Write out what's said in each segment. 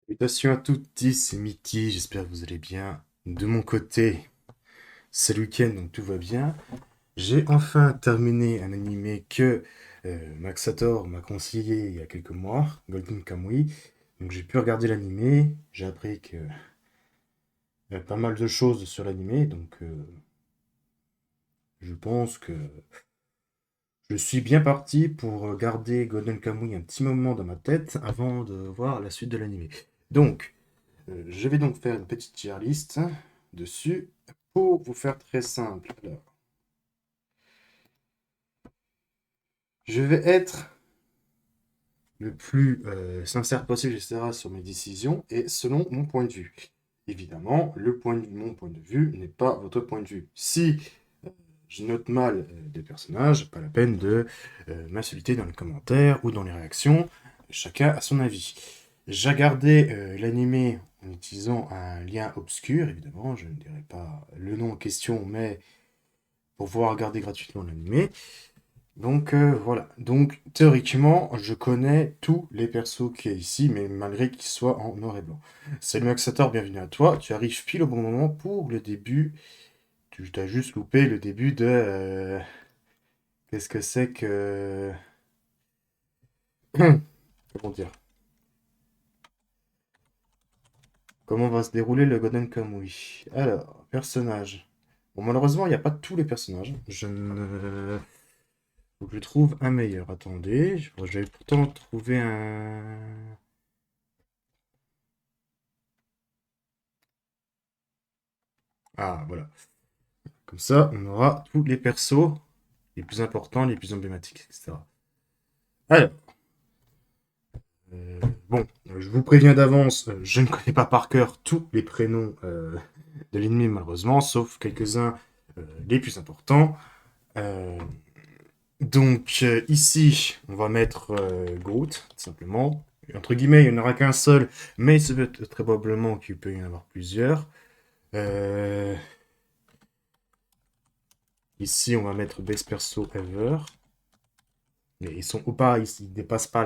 Salutations à toutes, c'est Mickey, j'espère que vous allez bien. De mon côté, c'est le week-end, donc tout va bien. J'ai enfin terminé un animé que Maxator m'a conseillé il y a quelques mois, Golden Kamuy. Donc j'ai pu regarder l'animé, j'ai appris que pas mal de choses sur l'animé, donc je pense que je suis bien parti pour garder Golden Kamuy un petit moment dans ma tête avant de voir la suite de l'animé. Donc, je vais donc faire une petite tier list dessus pour vous faire très simple. Alors, je vais être le plus sincère possible, etc., sur mes décisions et selon mon point de vue. Évidemment, mon point de vue n'est pas votre point de vue. Si je note mal des personnages, pas la peine de m'insulter dans les commentaires ou dans les réactions. Chacun a son avis. J'ai regardé l'animé en utilisant un lien obscur, évidemment, je ne dirai pas le nom en question, mais pour pouvoir regarder gratuitement l'animé. Donc voilà. Donc théoriquement, je connais tous les persos qu'il y a ici, mais malgré qu'ils soient en noir et blanc. Salut Maxator, bienvenue à toi. Tu arrives pile au bon moment pour le début. Tu t'as juste loupé le début de qu'est-ce que c'est que... Comment dire? Comment va se dérouler le Golden Kamuy? Alors, personnage. Bon, malheureusement, il n'y a pas tous les personnages. Je ne... Faut que je trouve un meilleur. Attendez, j'avais pourtant trouvé un... Ah, voilà. Comme ça, on aura tous les persos les plus importants, les plus emblématiques, etc. Alors, euh, bon, je vous préviens d'avance, je ne connais pas par cœur tous les prénoms de l'ennemi, malheureusement, sauf quelques-uns les plus importants. Euh, donc, ici, on va mettre Groot, tout simplement. Entre guillemets, il n'y en aura qu'un seul, mais il se peut très probablement qu'il peut y en avoir plusieurs. Euh, Ici, on va mettre Best Perso Ever. Mais ils sont ou pas, ils dépassent pas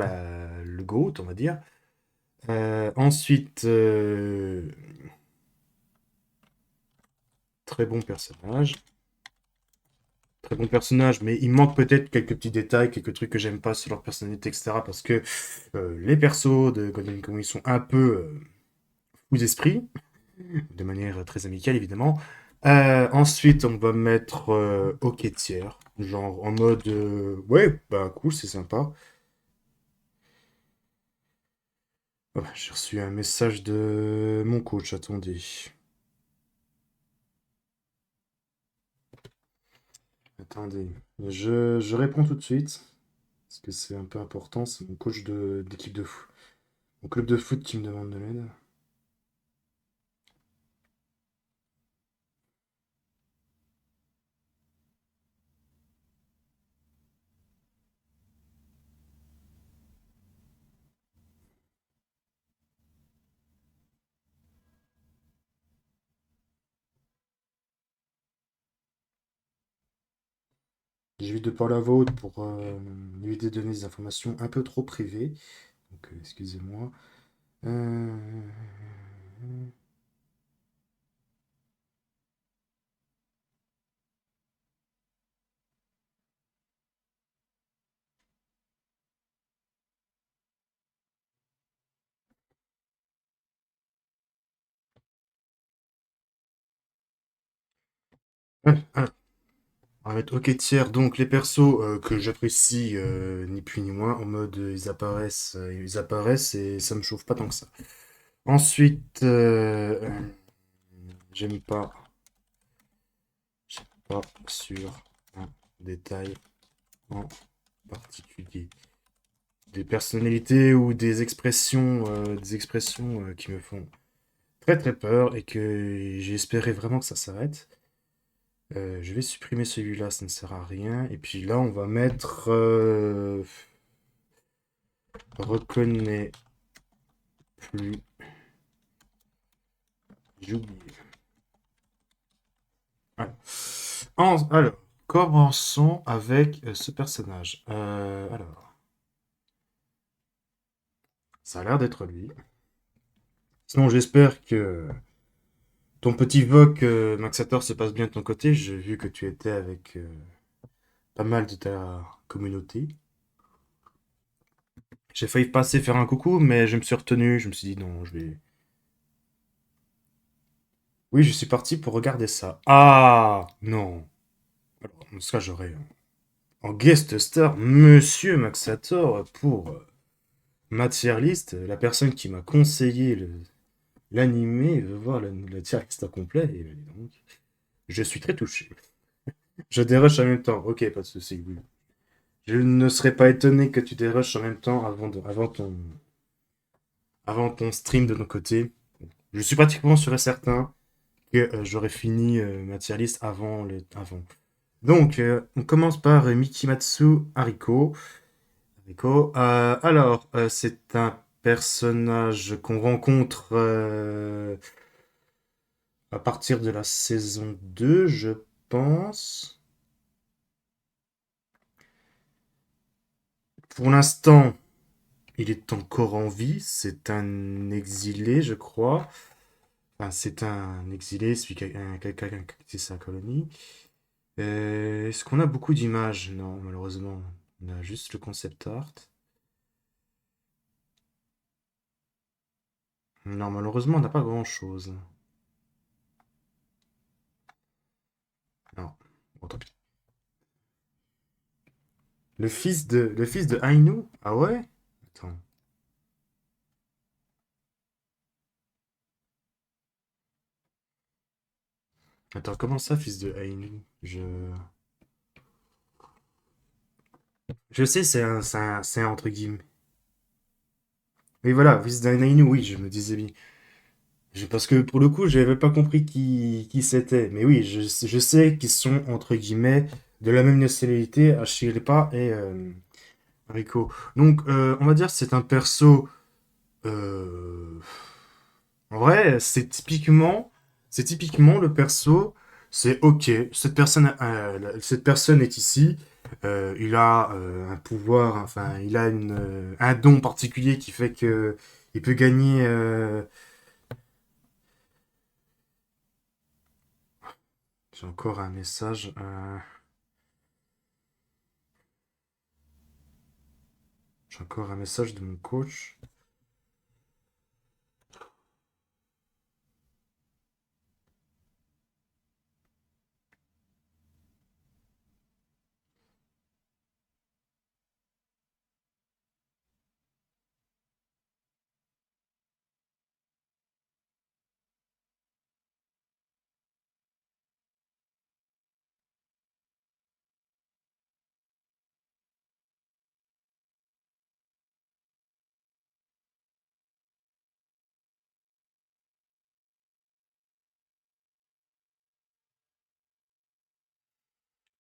le GOAT, on va dire. Ensuite, très bon personnage. Très bon personnage, mais il manque peut-être quelques petits détails, quelques trucs que j'aime pas sur leur personnalité, etc. Parce que les persos de Golden Kamuy sont un peu fous d'esprit, de manière très amicale évidemment. Ensuite, on va mettre OK tiers, genre en mode ouais, bah cool, c'est sympa. Oh, j'ai reçu un message de mon coach, attendez. Attendez, je réponds tout de suite, parce que c'est un peu important, c'est mon coach d'équipe de foot, mon club de foot qui me demande de l'aide. J'évite de parler à voix haute pour éviter de donner des informations un peu trop privées, donc excusez-moi. Euh, ah, on va mettre OK tiers, donc les persos que j'apprécie ni plus ni moins, en mode ils apparaissent et ça me chauffe pas tant que ça. Ensuite, j'aime pas, j'aime pas sur un détail en particulier. Des personnalités ou des expressions qui me font très très peur et que j'espérais vraiment que ça s'arrête. Je vais supprimer celui-là, ça ne sert à rien. Et puis là, on va mettre reconnais plus. J'ai oublié. Voilà. Alors, commençons avec ce personnage. Alors, ça a l'air d'être lui. Sinon, j'espère que ton petit voc Maxator se passe bien de ton côté. J'ai vu que tu étais avec pas mal de ta communauté. J'ai failli passer faire un coucou, mais je me suis retenu. Je me suis dit non, je vais. Oui, je suis parti pour regarder ça. Ah non. Alors, dans ce cas, j'aurais en guest star Monsieur Maxator pour ma tier list. La personne qui m'a conseillé l'animé veut voir la tier list au complet. Et donc, je suis très touché. Je dérush en même temps. Ok, pas de souci. Oui. Je ne serais pas étonné que tu dérushes en même temps avant ton stream de ton côté. Je suis pratiquement sûr et certain que j'aurais fini ma tier list avant. Donc, on commence par Mikimatsu Hariko. C'est un personnage qu'on rencontre à partir de la saison 2, je pense. Pour l'instant, il est encore en vie. C'est un exilé, je crois. Enfin, c'est un exilé, celui quelqu'un qui a quitté sa colonie. Est-ce qu'on a beaucoup d'images? Non, malheureusement. On a juste le concept art. Non, malheureusement, on n'a pas grand-chose. Non. Bon, tant pis. Le fils de Ainu? Ah ouais? Attends. Attends, comment ça, fils de Ainu? Je sais, c'est un entre guillemets. Oui, voilà, fils d'Ainu, oui, je me disais bien. Parce que pour le coup, je n'avais pas compris qui c'était. Mais oui, je sais qu'ils sont, entre guillemets, de la même nationalité, Ashilipa et Rico. Donc, on va dire que c'est un perso. euh, En vrai, c'est typiquement le perso. C'est ok, cette personne est ici. Il a un pouvoir, enfin, il a un don particulier qui fait que il peut gagner. J'ai encore un message. J'ai encore un message de mon coach.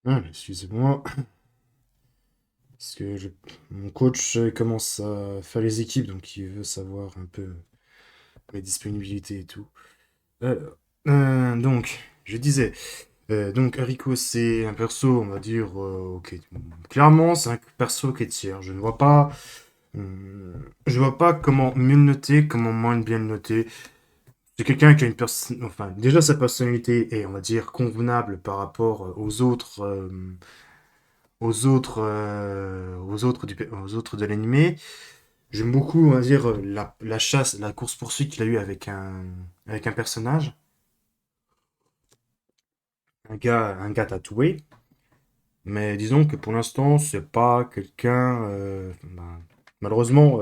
Ah, excusez-moi. Parce que mon coach commence à faire les équipes, donc il veut savoir un peu mes disponibilités et tout. Alors, donc, je disais, donc Hariko, c'est un perso, on va dire, ok, clairement, c'est un perso qui est tiers. Je ne vois pas comment mieux le noter, comment moins bien le noter. C'est quelqu'un qui a une personne, enfin, déjà sa personnalité est, on va dire, convenable par rapport aux autres de l'animé. J'aime beaucoup, on va dire, la chasse, la course-poursuite qu'il a eu avec un personnage, un gars tatoué. Mais disons que pour l'instant, c'est pas quelqu'un. Malheureusement,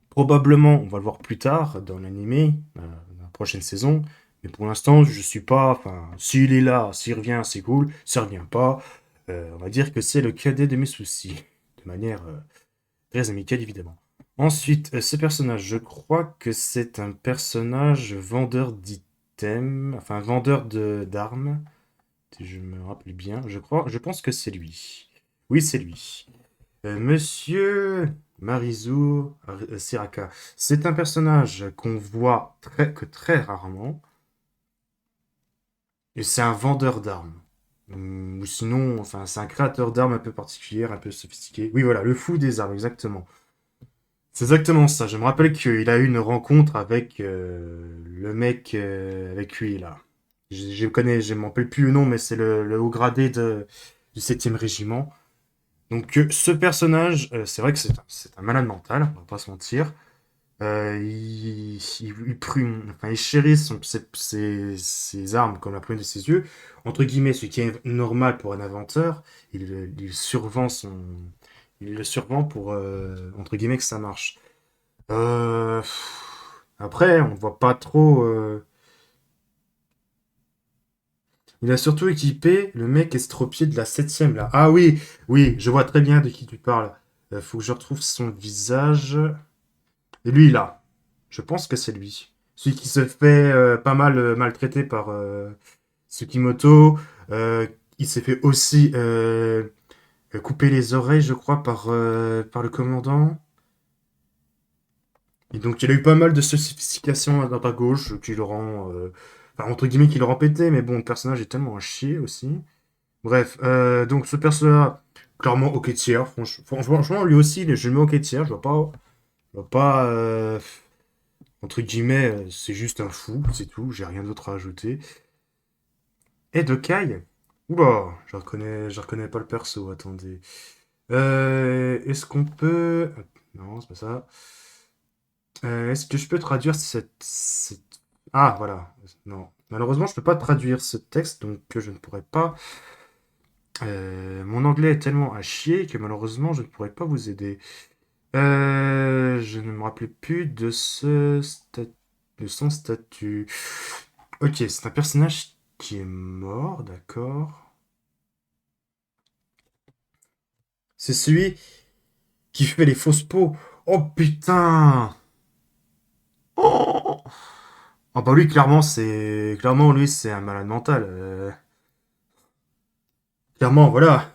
probablement, on va le voir plus tard dans l'animé, dans la prochaine saison. Mais pour l'instant, je suis pas. Enfin, s'il est là, s'il revient, c'est cool. S'il revient pas, on va dire que c'est le cadet de mes soucis. De manière très amicale, évidemment. Ensuite, ce personnage, je crois que c'est un personnage vendeur d'items, enfin vendeur d'armes, si je me rappelle bien. Je pense que c'est lui. Oui, c'est lui. Monsieur Marizu Siraka. C'est un personnage qu'on voit très rarement, et c'est un vendeur d'armes. Ou sinon, enfin, c'est un créateur d'armes un peu particulier, un peu sophistiqué. Oui, voilà, le fou des armes, exactement. C'est exactement ça. Je me rappelle qu'il a eu une rencontre avec le mec avec lui, là. Je connais, je ne me rappelle plus le nom, mais c'est le haut gradé du 7e régiment. Donc, ce personnage, c'est vrai que c'est un malade mental, on va pas se mentir. Enfin, il chérit ses armes comme la pointe de ses yeux. Entre guillemets, ce qui est normal pour un inventeur, il survend il le survend pour, entre guillemets, que ça marche. Après, on voit pas trop. Il a surtout équipé le mec estropié de la 7e là. Ah oui, oui, je vois très bien de qui tu parles. Faut que je retrouve son visage. Et lui là. Je pense que c'est lui. Celui qui se fait pas mal maltraiter par Tsukimoto. Euh, il s'est fait aussi couper les oreilles, je crois, par le commandant. Et donc il a eu pas mal de sophistication à droite à gauche qui le rend, enfin, entre guillemets, qui le rend pété, mais bon, le personnage est tellement à chier aussi. Bref, donc ce personnage, clairement ok tier, franchement, lui aussi, je le mets ok tier, je vois pas, entre guillemets, c'est juste un fou, c'est tout, j'ai rien d'autre à ajouter. Et de Kai, oula, je reconnais pas le perso, attendez. Est-ce qu'on peut... Non, c'est pas ça. Est-ce que je peux traduire Ah, voilà. Non. Malheureusement, je peux pas traduire ce texte, donc je ne pourrais pas. Mon anglais est tellement à chier que malheureusement, je ne pourrais pas vous aider. Je ne me rappelais plus de son statut. Ok, c'est un personnage qui est mort, d'accord. C'est celui qui fait les fausses peaux. Oh putain! Oh, oh bah lui, clairement, lui, c'est un malade mental. Clairement, voilà.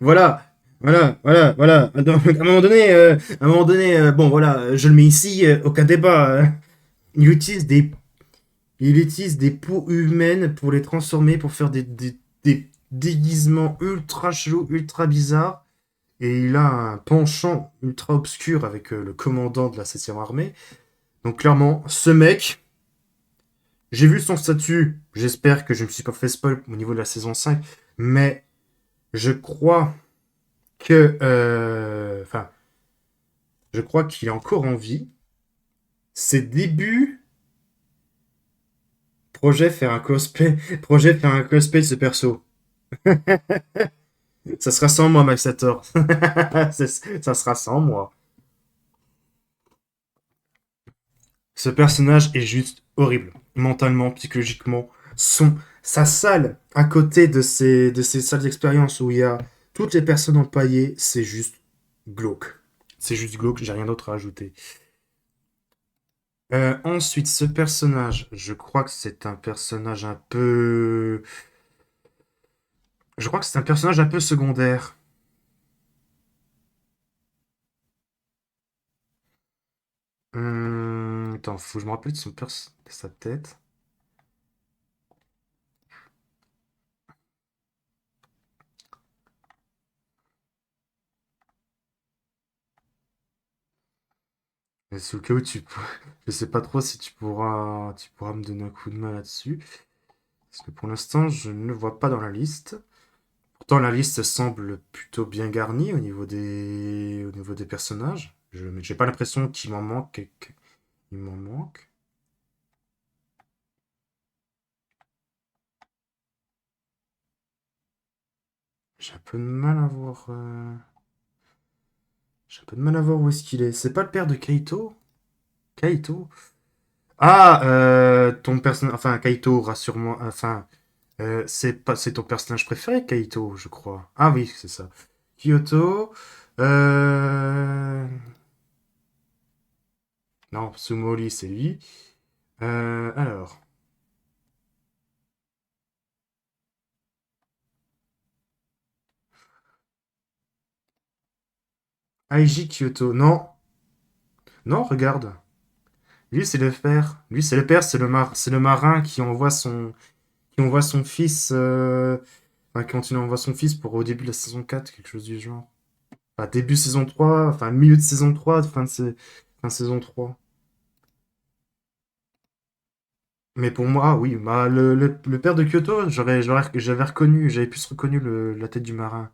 Voilà. Voilà. À un moment donné, bon, voilà, je le mets ici, aucun débat. Il utilise il utilise des peaux humaines pour les transformer, pour faire des déguisements ultra chelous, ultra bizarres. Et il a un penchant ultra obscur avec le commandant de la 7e armée. Donc clairement, ce mec, j'ai vu son statut, j'espère que je ne me suis pas fait spoil au niveau de la saison 5, mais je crois que... Enfin, je crois qu'il est encore en vie. Ses débuts, projet faire un cosplay de ce perso. Ça sera sans moi, Max Sator. Ça sera sans moi. Ce personnage est juste horrible, mentalement, psychologiquement. Sa salle, à côté de ces salles d'expérience où il y a toutes les personnes empaillées, c'est juste glauque. C'est juste glauque, j'ai rien d'autre à ajouter. Ensuite, ce personnage, je crois que c'est un personnage un peu... Je crois que c'est un personnage un peu secondaire. Attends, faut que je me rappelle de sa tête. Mais sous le cas où je sais pas trop si tu pourras me donner un coup de main là-dessus. Parce que pour l'instant, je ne le vois pas dans la liste. Pourtant, la liste semble plutôt bien garnie au niveau des personnages. Mais j'ai pas l'impression qu'il m'en manque. Il m'en manque. J'ai un peu de mal à voir. J'ai un peu de mal à voir où est-ce qu'il est. C'est pas le père de Kaito? Kaito? Ah, ton personnage. Enfin, Kaito, rassure-moi. Enfin, c'est ton personnage préféré, Kaito, je crois. Ah oui, c'est ça. Kyoto. Euh... Non, Sumoli, c'est lui. Alors. Aiji Kyoto. Non. Non, regarde. Lui, c'est le père. Lui, c'est le père, c'est le marin qui envoie son fils. Enfin, quand il envoie son fils pour au début de la saison 4, quelque chose du genre. Enfin, début saison 3, enfin milieu de saison 3, fin de saison 3. Mais pour moi, oui, bah, le père de Kyoto, j'avais reconnu, j'avais plus reconnu la tête du marin.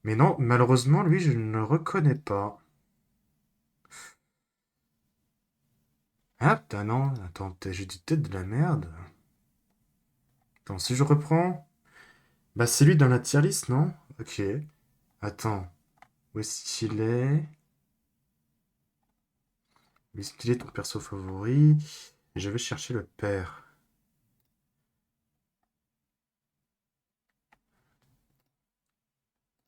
Mais non, malheureusement, lui, je ne le reconnais pas. Ah, putain, non, attends, j'ai dit tête de la merde. Attends, si je reprends. Bah, c'est lui dans la tier list, non? Ok. Attends, où est-ce qu'il est? Où est-ce qu'il est ton perso favori? Et je vais chercher le père.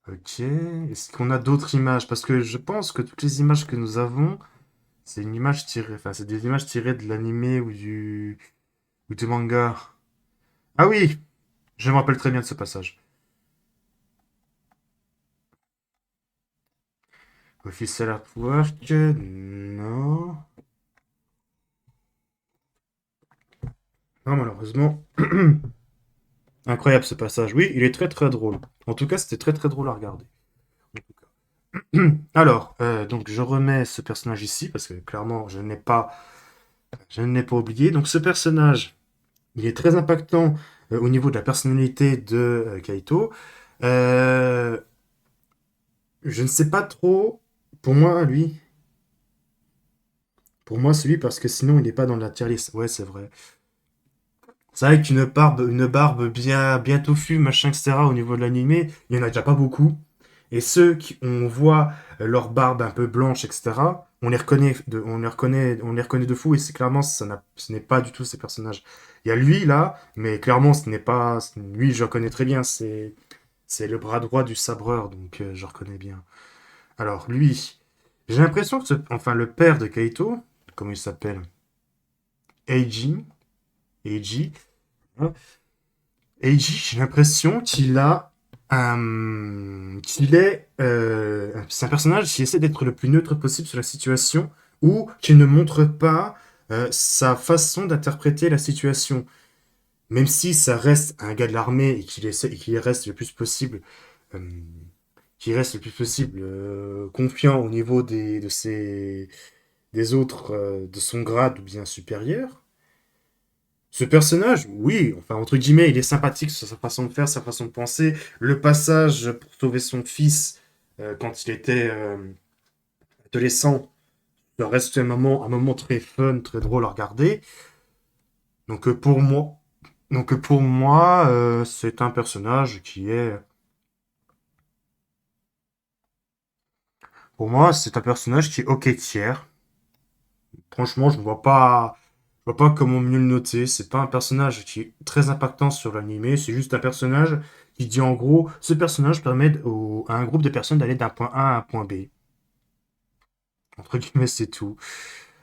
Ok. Est-ce qu'on a d'autres images? Parce que je pense que toutes les images que nous avons, c'est une image tirée. Enfin, c'est des images tirées de l'animé ou du manga. Ah oui! Je me rappelle très bien de ce passage. Official Artwork, non. Non, malheureusement. Incroyable ce passage. Oui, il est très très drôle. En tout cas, c'était très très drôle à regarder. En tout cas. Alors, donc je remets ce personnage ici parce que clairement, je ne l'ai pas oublié. Donc ce personnage, il est très impactant au niveau de la personnalité de Kaito. Euh, je ne sais pas trop. Pour moi, lui, pour moi, c'est lui parce que sinon, il n'est pas dans la tier list. Ouais, c'est vrai. C'est vrai qu'une barbe bien, bien touffue, machin, etc. au niveau de l'animé, il y en a déjà pas beaucoup. Et ceux qui, on voit leur barbe un peu blanche, etc., on les reconnaît de fou, et c'est clairement, ce n'est pas du tout ces personnages. Il y a lui, là, mais clairement, ce n'est pas, lui, je reconnais très bien, c'est le bras droit du sabreur, donc je reconnais bien. Alors, lui, j'ai l'impression que, enfin, le père de Kaito, comment il s'appelle? Eiji, Eiji, hein. Eiji, j'ai l'impression c'est un personnage qui essaie d'être le plus neutre possible sur la situation ou qui ne montre pas sa façon d'interpréter la situation. Même si ça reste un gars de l'armée et qu'il reste le plus possible, euh, confiant au niveau des autres de son grade ou bien supérieur. Ce personnage, oui, enfin, entre guillemets, il est sympathique sur sa façon de faire, sa façon de penser. Le passage pour sauver son fils quand il était adolescent, ça reste un moment très fun, très drôle à regarder. Donc pour moi, c'est un personnage qui est, pour moi, c'est un personnage qui est ok tiers. Franchement, je vois pas comment mieux le noter. C'est pas un personnage qui est très impactant sur l'animé. C'est juste un personnage qui dit en gros, ce personnage permet à un groupe de personnes d'aller d'un point A à un point B. Entre guillemets, c'est tout.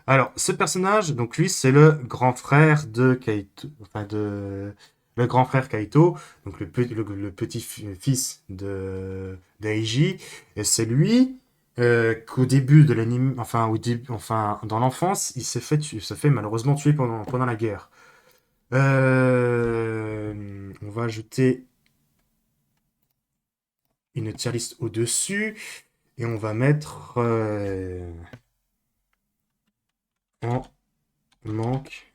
Alors, ce personnage, donc lui, c'est le grand frère de Kaito, enfin le grand frère Kaito, donc le petit-fils de d'Eiji, et c'est lui qu'au début de l'anime, enfin dans l'enfance, il s'est fait malheureusement tuer pendant la guerre. On va ajouter une tier list au-dessus et on va mettre en manque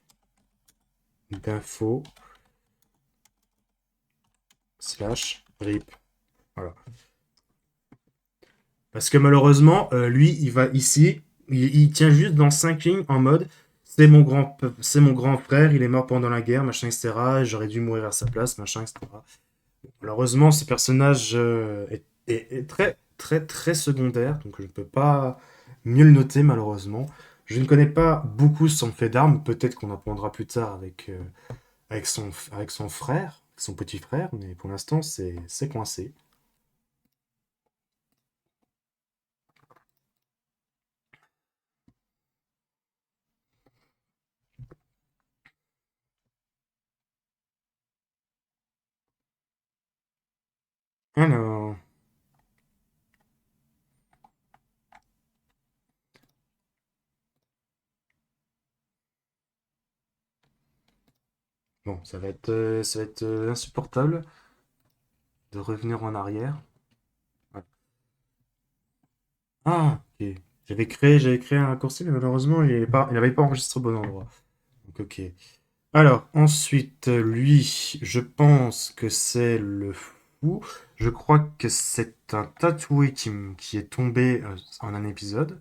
d'infos slash rip. Voilà. Parce que malheureusement, lui, il va ici, il tient juste dans 5 lignes en mode c'est mon grand frère, il est mort pendant la guerre, machin, etc. J'aurais dû mourir à sa place, machin, etc. Malheureusement, ce personnage est très, très, très secondaire, donc je ne peux pas mieux le noter, malheureusement. Je ne connais pas beaucoup son fait d'armes, peut-être qu'on apprendra plus tard avec son frère, son petit frère, mais pour l'instant, c'est coincé. Alors, bon, ça va être insupportable de revenir en arrière. Ouais. Ah, ok. J'avais créé un raccourci, mais malheureusement, il n'avait pas enregistré au bon endroit. Donc, ok. Alors, ensuite, lui, je pense que c'est le fou. Je crois que c'est un tatoué qui est tombé en un épisode.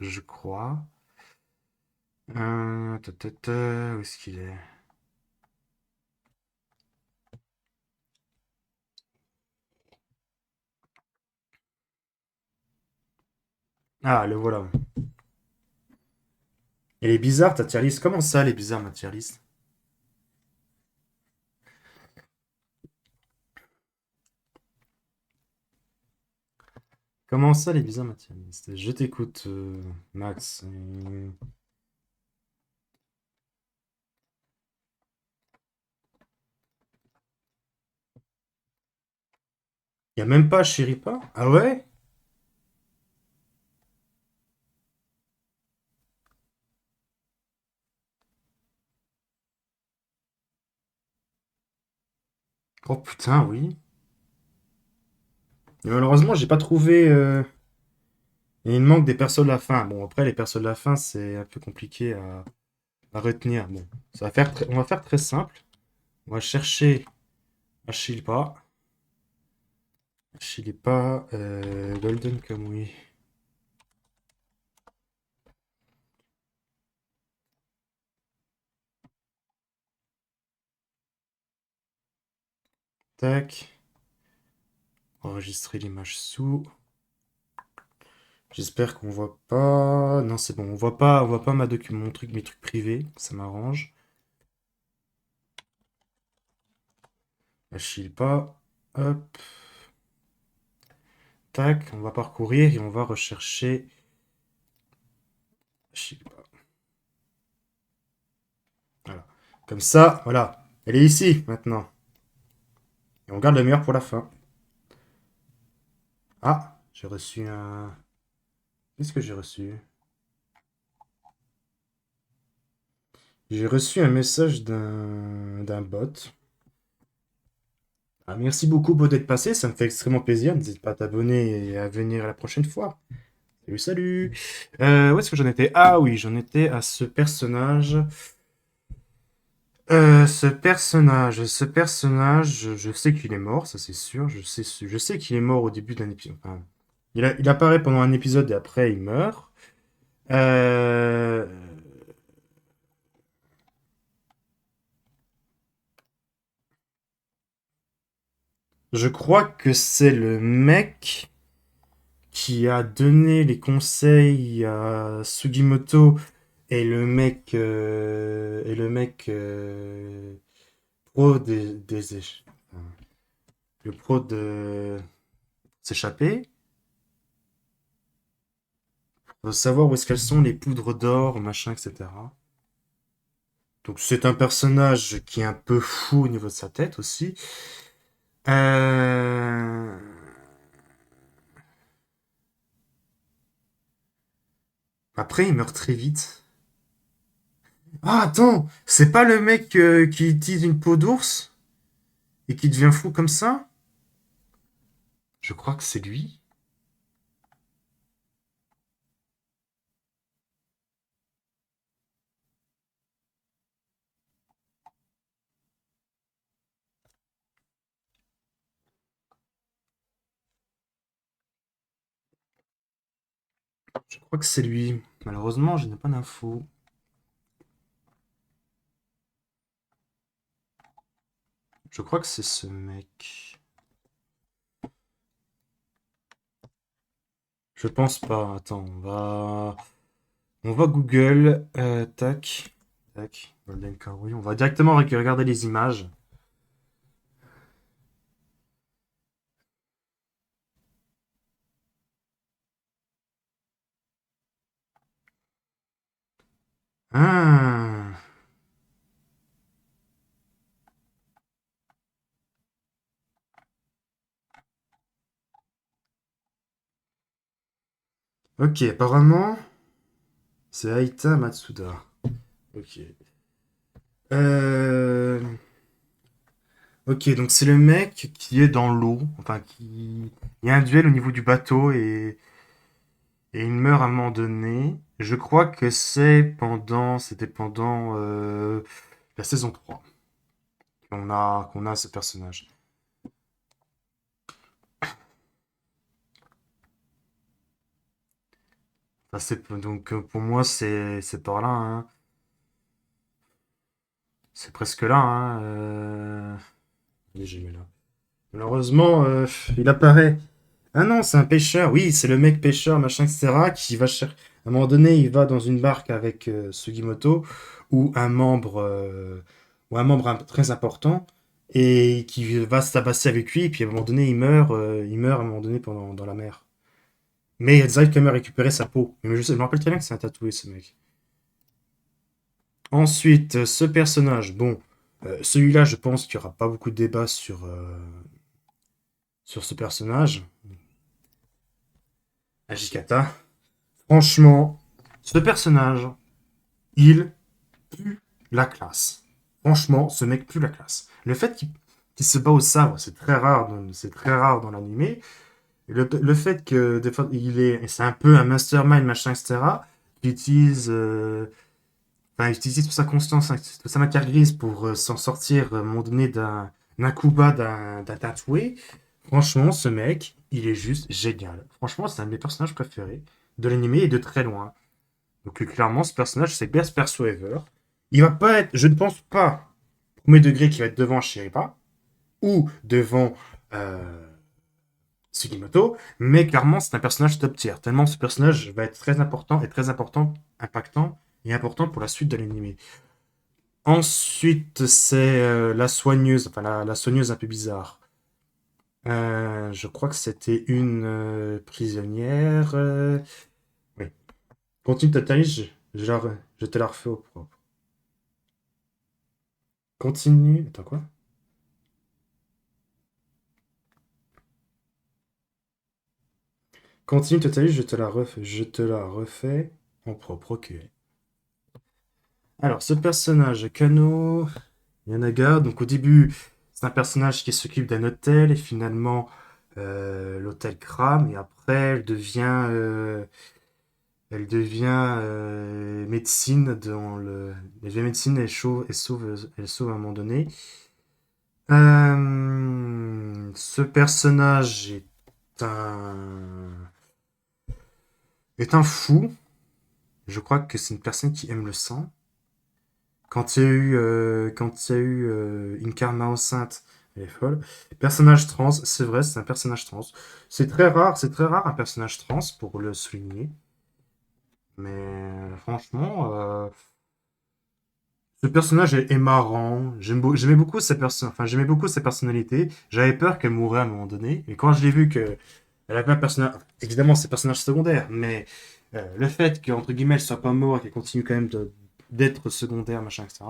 Je crois. Où est-ce qu'il est? Ah, le voilà. Elle est bizarre, ta tier list. Comment ça, elle est bizarre, ma tier list? Comment ça, elle est bizarre, ma tier list? Je t'écoute, Max. Y a même pas Chiripa? Ah ouais? Oh putain, oui. Et malheureusement, j'ai pas trouvé. Et il me manque des persos de la fin. Bon, après, les persos de la fin, c'est un peu compliqué à retenir. Bon, on va faire très simple. On va chercher Ashilpa. Ashilpa, Golden Kamui. Tac. Enregistrer l'image sous. J'espère qu'on voit pas. Non, c'est bon. On voit pas mon truc, mes trucs privés. Ça m'arrange. Ashilpa. Hop. Tac. On va parcourir et on va rechercher Ashilpa. Voilà. Comme ça, voilà. Elle est ici maintenant. Et on garde le meilleur pour la fin. Ah, j'ai reçu un. Qu'est-ce que j'ai reçu? J'ai reçu un message d'un bot. Ah, merci beaucoup, bot, d'être passé. Ça me fait extrêmement plaisir. N'hésite pas à t'abonner et à venir la prochaine fois. Salut, salut. Où est-ce que j'en étais? Ah oui, j'en étais à ce personnage. Ce personnage, je sais qu'il est mort, ça c'est sûr. Je sais qu'il est mort au début d'un épisode. Enfin, il apparaît pendant un épisode et après il meurt. Euh, je crois que c'est le mec qui a donné les conseils à Sugimoto et le mec pro enfin, le pro de s'échapper. Faut savoir où est-ce qu'elles sont les poudres d'or, machin, etc. Donc c'est un personnage qui est un peu fou au niveau de sa tête aussi. Euh, Après, il meurt très vite. Ah, attends, c'est pas le mec qui utilise une peau d'ours et qui devient fou comme ça? Je crois que c'est lui. Je crois que c'est lui. Malheureusement, je n'ai pas d'infos. Je crois que c'est ce mec. Je pense pas. Attends, on va Google. Tac, tac. Golden Kamuy. On va directement regarder les images. Ah. Ok, apparemment, c'est Aita Matsuda. Ok. Euh, Ok, donc c'est le mec qui est dans l'eau. Enfin, qui. Il y a un duel au niveau du bateau et Et il meurt à un moment donné. Je crois que c'était pendant la saison 3 qu'on a ce personnage. Enfin, donc pour moi, c'est par là, hein. C'est presque là, hein. Oui, j'ai mis là. Malheureusement, il apparaît. Ah non, c'est un pêcheur. Oui, c'est le mec pêcheur, machin, etc. qui va chercher. À un moment donné, il va dans une barque avec Sugimoto ou un membre très important et qui va se tabasser avec lui. Et puis à un moment donné, il meurt à un moment donné dans la mer. Mais Zai quand même récupérer sa peau. Mais je me rappelle très bien que c'est un tatoué, ce mec. Ensuite, ce personnage, bon, celui-là, je pense qu'il n'y aura pas beaucoup de débat sur ce personnage. Ajikata. Franchement, ce personnage, il pue la classe. Franchement, ce mec pue la classe. Le fait qu'il se bat au sabre, c'est très rare dans l'animé. Le fait que des fois, c'est un peu un mastermind, machin, etc. Qui utilise, enfin, il utilise toute sa constance, hein, toute sa matière grise pour s'en sortir, à un moment donné, d'un coup bas d'un tatoué. Franchement, ce mec, il est juste génial. Franchement, c'est un de mes personnages préférés de l'animé et de très loin. Donc clairement, ce personnage, c'est Best Perso Ever. Il va pas être, je ne pense pas, premier degré, qu'il va être devant Shiripa ou devant euh, Sugimoto, mais clairement, c'est un personnage top tier. Tellement ce personnage va être très important et très important, impactant et important pour la suite de l'anime. Ensuite, c'est la soigneuse, enfin la soigneuse un peu bizarre. Je crois que c'était une prisonnière. Oui. Continue ta taille, je te la refais au propre. Continue. Attends, quoi? Continue ta taille, je te la refais en propre. Ok. Alors, ce personnage, Kano Yanaga, donc au début, c'est un personnage qui s'occupe d'un hôtel et finalement, l'hôtel crame et après, elle devient médecine elle devient médecine et elle sauve à un moment donné. Ce personnage est un fou. Je crois que c'est une personne qui aime le sang. Quand il y a eu Inkarma enceinte, elle est folle. Personnage trans, c'est vrai, c'est un personnage trans. C'est très rare un personnage trans pour le souligner. Mais franchement, ce personnage est marrant. J'aimais beaucoup enfin, j'aimais beaucoup sa personnalité. J'avais peur qu'elle mourrait à un moment donné. Et quand je l'ai vu que elle avait un personnage, évidemment, c'est un personnage secondaire, mais le fait qu'entre guillemets, elle soit pas morte, qu'elle continue quand même d'être secondaire, machin, etc.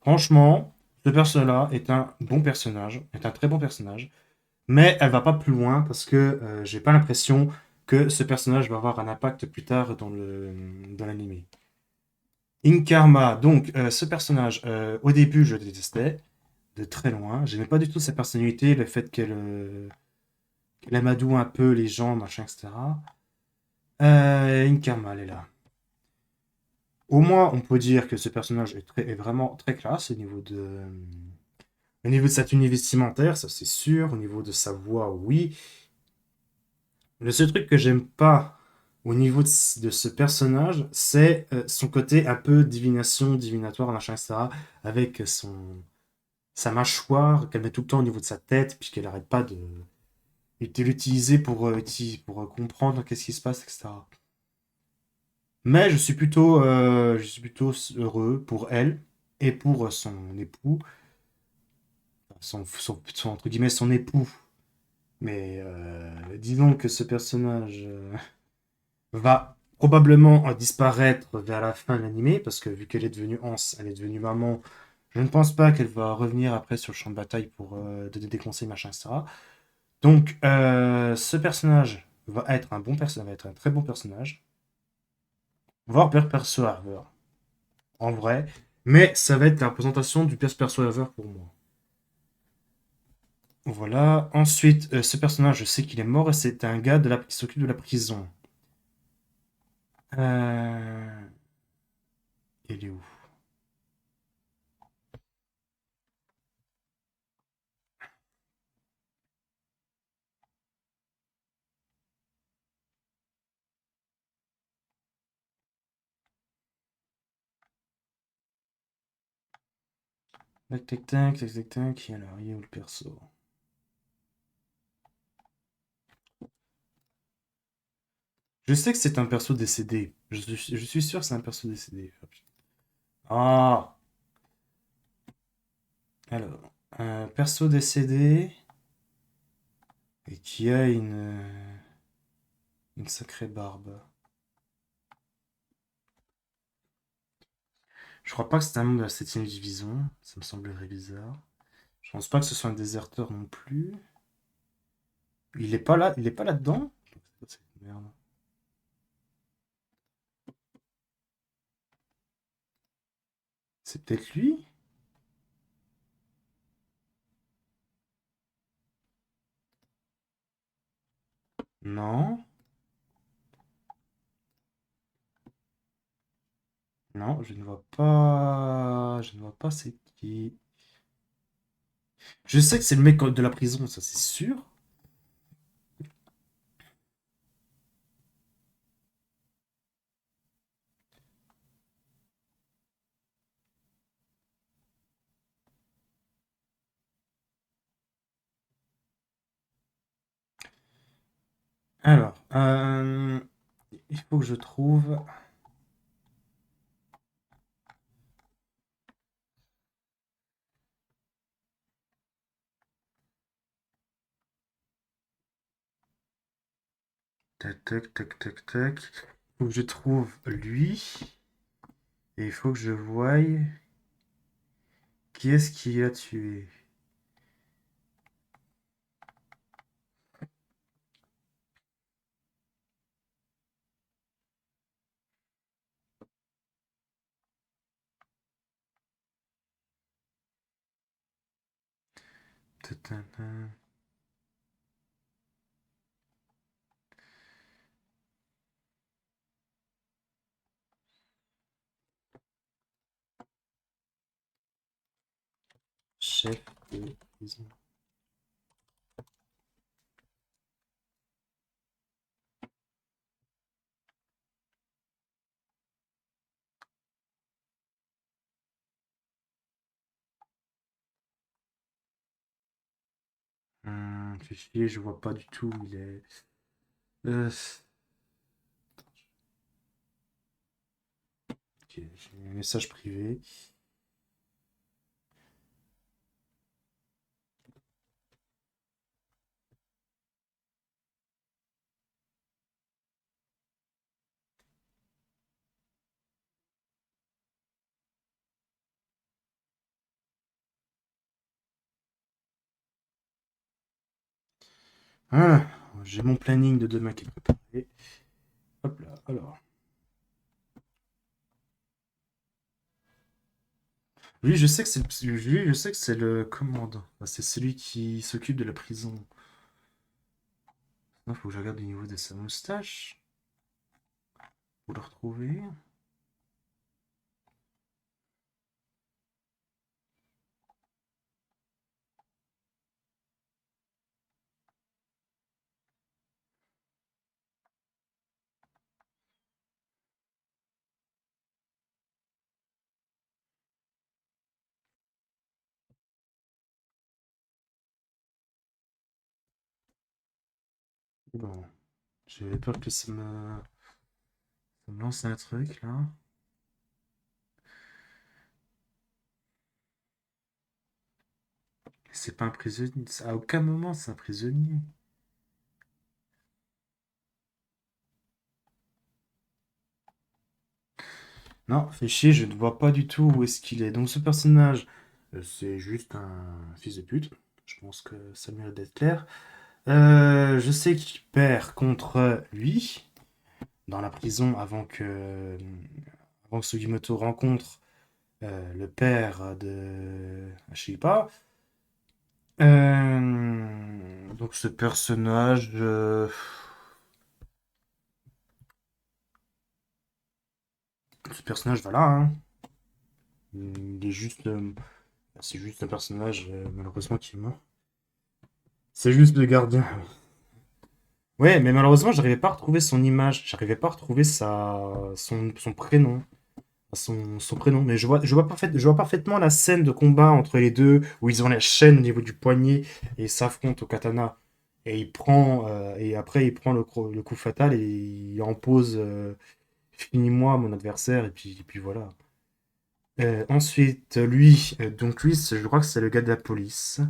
Franchement, ce personnage-là est un bon personnage, est un très bon personnage, mais elle va pas plus loin parce que j'ai pas l'impression que ce personnage va avoir un impact plus tard dans l'anime. Inkarma, donc ce personnage, au début je le détestais, de très loin. J'aimais pas du tout sa personnalité, le fait qu'elle amadoue un peu les gens, machin, etc. Inkarma, elle est là. Au moins, on peut dire que ce personnage est vraiment très classe au niveau de sa tenue vestimentaire, ça c'est sûr. Au niveau de sa voix, oui. Le seul truc que j'aime pas au niveau de ce personnage, c'est son côté un peu divination, divinatoire, machin, etc. Avec sa mâchoire qu'elle met tout le temps au niveau de sa tête, puisqu'elle arrête pas de l'utiliser pour comprendre qu'est-ce qui se passe, etc. Mais je suis plutôt heureux pour elle et pour son époux, entre guillemets son époux. Mais disons que ce personnage va probablement disparaître vers la fin de l'animé, parce que vu qu'elle est devenue Hans, elle est devenue maman, je ne pense pas qu'elle va revenir après sur le champ de bataille pour donner des conseils, machin, etc. Donc, ce personnage va être un bon personnage, va être un très bon personnage, voire père perso Harveur, en vrai, mais ça va être la représentation du père perso Harveur pour moi. Voilà. Ensuite, ce personnage, je sais qu'il est mort et c'est un gars qui s'occupe de la prison. Euh... Il est où? Tac, tac, tac, tac, tac, tac. Alors, il est où le perso? Je sais que c'est un perso décédé. Je suis sûr que c'est un perso décédé. Ah! Alors, un perso décédé et qui a une sacrée barbe. Je crois pas que c'est un membre de la septième division. Ça me semblerait bizarre. Je pense pas que ce soit un déserteur non plus. Il est pas là, il est pas là-dedans? C'est cette merde. C'est peut-être lui? Non, non, je ne vois pas. Je ne vois pas c'est qui. Je sais que c'est le mec de la prison, ça c'est sûr. Alors, il faut que je trouve. Tac, tac, tac, tac, tac. Il faut que je trouve lui. Et il faut que je voie qui est-ce qui a tué. Tatatin. Chef de prison. Fais chier, je vois pas du tout où il est. Ok, j'ai un message privé. Voilà, j'ai mon planning de demain qui est préparé. Hop là, alors. Lui, je sais que lui, je sais que c'est le commandant. Enfin, c'est celui qui s'occupe de la prison. Il faut que je regarde au niveau de sa moustache. Pour le retrouver. Bon, j'avais peur que ça me lance un truc là. C'est pas un prisonnier. À aucun moment c'est un prisonnier. Non, fais chier, je ne vois pas du tout où est-ce qu'il est. Donc ce personnage, c'est juste un fils de pute. Je pense que ça mérite d'être clair. Je sais qu'il perd contre lui dans la prison avant que Sugimoto rencontre le père de Ashipa. Donc ce personnage, ce personnage, voilà, hein. Il est juste... c'est juste un personnage, malheureusement, qui est mort. C'est juste le gardien. Ouais, mais malheureusement, j'arrivais pas à retrouver son image. J'arrivais pas à retrouver son prénom. Son prénom. Mais je vois parfaitement la scène de combat entre les deux, où ils ont la chaîne au niveau du poignet et ils s'affrontent au katana. Et après, il prend le coup fatal et il en pose finis-moi, mon adversaire, et puis voilà. Ensuite, je crois que c'est le gars de la police.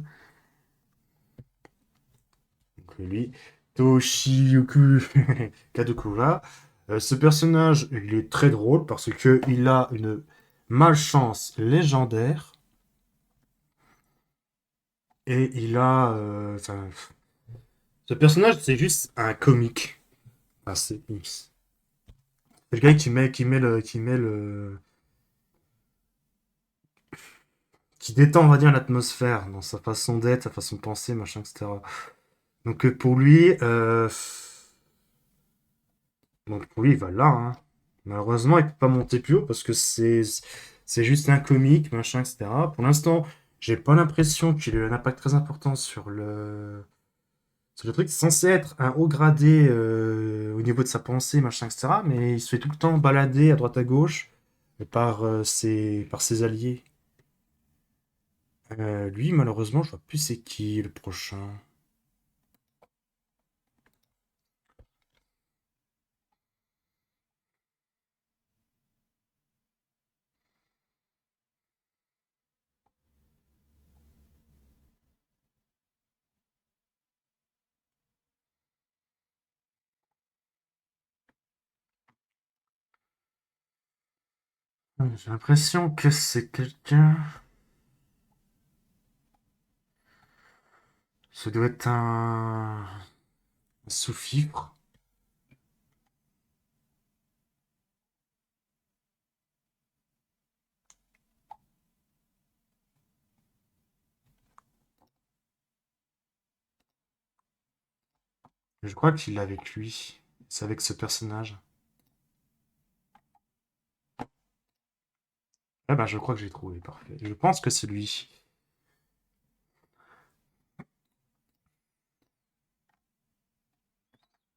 Donc, lui, Toshiyuku Kadokura. Ce personnage, il est très drôle parce que il a une malchance légendaire et ce personnage, c'est juste un comique. Enfin, c'est le gars qui détend, on va dire, l'atmosphère dans sa façon d'être, sa façon de penser, machin, etc. Donc pour lui, il va là, hein. Malheureusement, il peut pas monter plus haut parce que c'est juste un comique, machin, etc. Pour l'instant, j'ai pas l'impression qu'il ait eu un impact très important sur le truc. C'est censé être un haut gradé au niveau de sa pensée, machin, etc. Mais il se fait tout le temps balader à droite à gauche par ses alliés. Lui, malheureusement, je vois plus c'est qui le prochain. J'ai l'impression que c'est quelqu'un. Ça doit être un sous-fifre. Je crois qu'il est avec lui. C'est avec ce personnage. Ah bah je crois que j'ai trouvé, parfait. Je pense que c'est lui.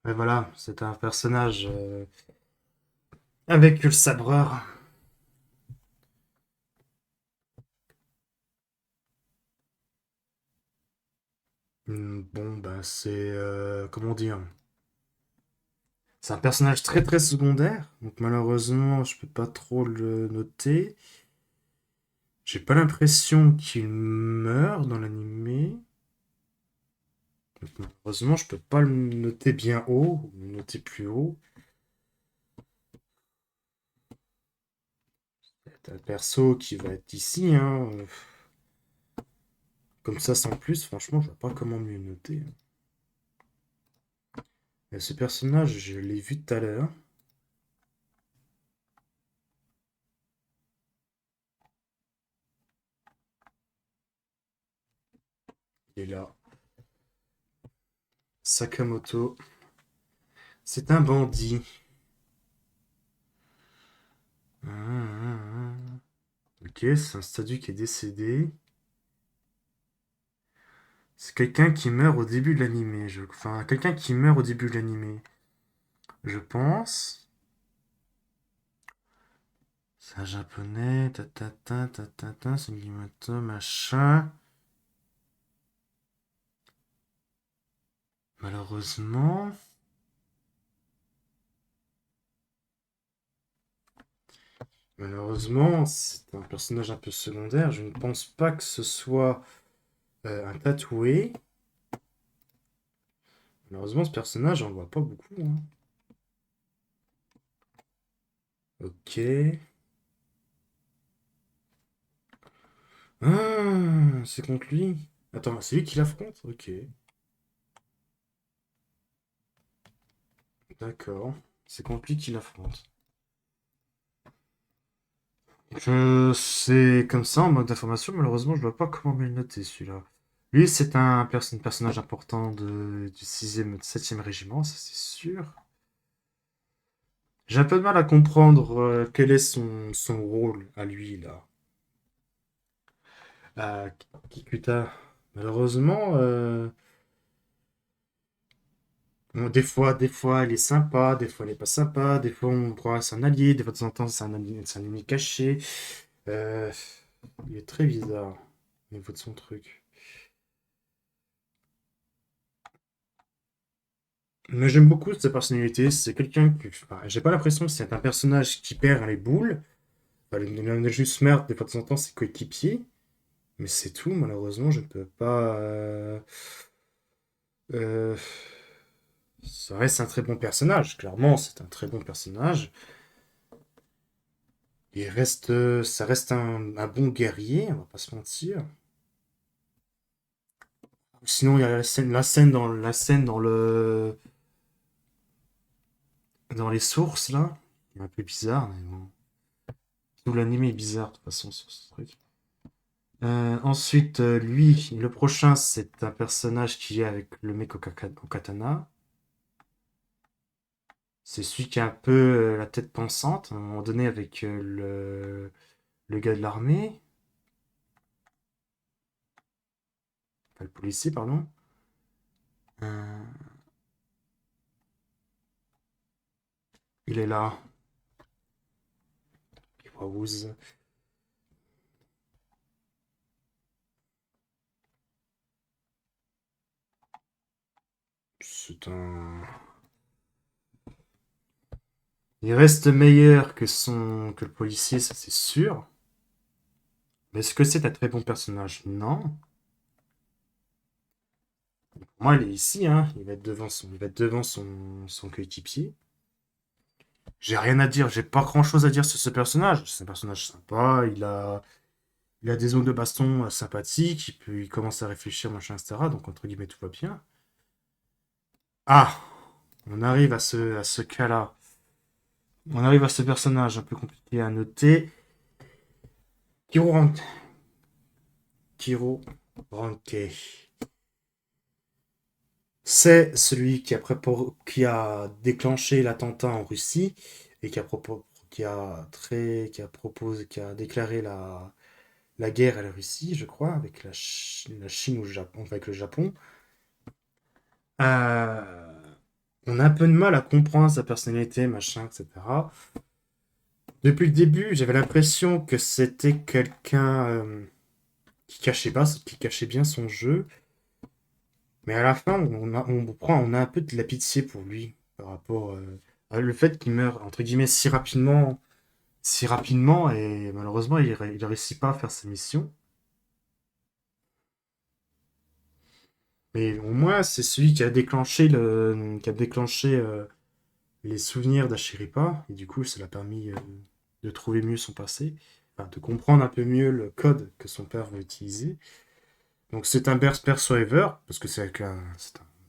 Et voilà, c'est un personnage avec le sabreur. Bon, bah c'est... comment dire? C'est un personnage très très secondaire. Donc malheureusement, je peux pas trop le noter. J'ai pas l'impression qu'il meurt dans l'animé. Donc malheureusement, je peux pas le noter bien haut, ou le noter plus haut. C'est un perso qui va être ici, hein. Comme ça, sans plus, franchement, je vois pas comment mieux noter. Et ce personnage, je l'ai vu tout à l'heure. Il est là. Sakamoto. C'est un bandit. Ok, c'est un statut qui est décédé. C'est quelqu'un qui meurt au début de l'animé. Enfin, quelqu'un qui meurt au début de l'animé. Je pense. C'est un japonais. Tatata, tatata, Sugimoto, machin. Malheureusement. Malheureusement, c'est un personnage un peu secondaire. Je ne pense pas que ce soit un tatoué. Malheureusement, ce personnage, on le voit pas beaucoup, hein. Ok. Ah, c'est contre lui. Attends, c'est lui qui l'affronte? Ok. D'accord. C'est contre lui qui l'affronte. C'est comme ça en mode d'information. Malheureusement, je vois pas comment me le noter celui-là. Lui, c'est un personnage important du 6e, 7e régiment, ça c'est sûr. J'ai un peu de mal à comprendre quel est son rôle à lui, là. À Kikuta. Malheureusement, bon, des fois, il est sympa, des fois, il est pas sympa, des fois, on croit que c'est un allié, des fois, de temps en temps, c'est un ennemi caché. Euh, il est très bizarre au niveau de son truc. Mais j'aime beaucoup sa personnalité. C'est quelqu'un que. Enfin, j'ai pas l'impression que c'est un personnage qui perd les boules. Enfin, il en a juste merde, des fois, de temps en temps, c'est coéquipier. Mais c'est tout, malheureusement, je ne peux pas. Euh, Ça reste un très bon personnage, clairement, c'est un très bon personnage. Ça reste un bon guerrier, on va pas se mentir. Sinon, il y a la scène dans les sources là, qui est un peu bizarre, mais bon. Tout l'anime est bizarre de toute façon sur ce truc. Ensuite, lui, le prochain, c'est un personnage qui est avec le mec au katana. C'est celui qui a un peu la tête pensante, à un moment donné, avec le gars de l'armée. Enfin, le policier, pardon. Euh, il est là. Waouh. C'est un. Il reste meilleur que le policier, ça c'est sûr. Mais est-ce que c'est un très bon personnage? Non. Pour moi, il est ici, hein. Il va être devant son coéquipier. J'ai rien à dire, j'ai pas grand-chose à dire sur ce personnage. C'est un personnage sympa, il a des zones de baston sympathiques, il commence à réfléchir, machin, etc. Donc, entre guillemets, tout va bien. Ah! On arrive à ce cas-là. On arrive à ce personnage un peu compliqué à noter. Kiro Ranke. Kiro Ranke. C'est celui qui a déclenché l'attentat en Russie et qui a déclaré la guerre à la Russie, je crois, avec la Chine ou le Japon, enfin, avec le Japon. Euh, on a un peu de mal à comprendre sa personnalité, machin, etc. Depuis le début, j'avais l'impression que c'était quelqu'un qui cachait bien son jeu. Mais à la fin, on a un peu de la pitié pour lui par rapport à le fait qu'il meurt entre guillemets si rapidement et malheureusement il réussit pas à faire sa mission. Mais au moins c'est celui qui a déclenché les souvenirs d'Ashiripa et du coup ça l'a permis de trouver mieux son passé, enfin, de comprendre un peu mieux le code que son père veut utiliser. Donc c'est un Persuaver parce que c'est un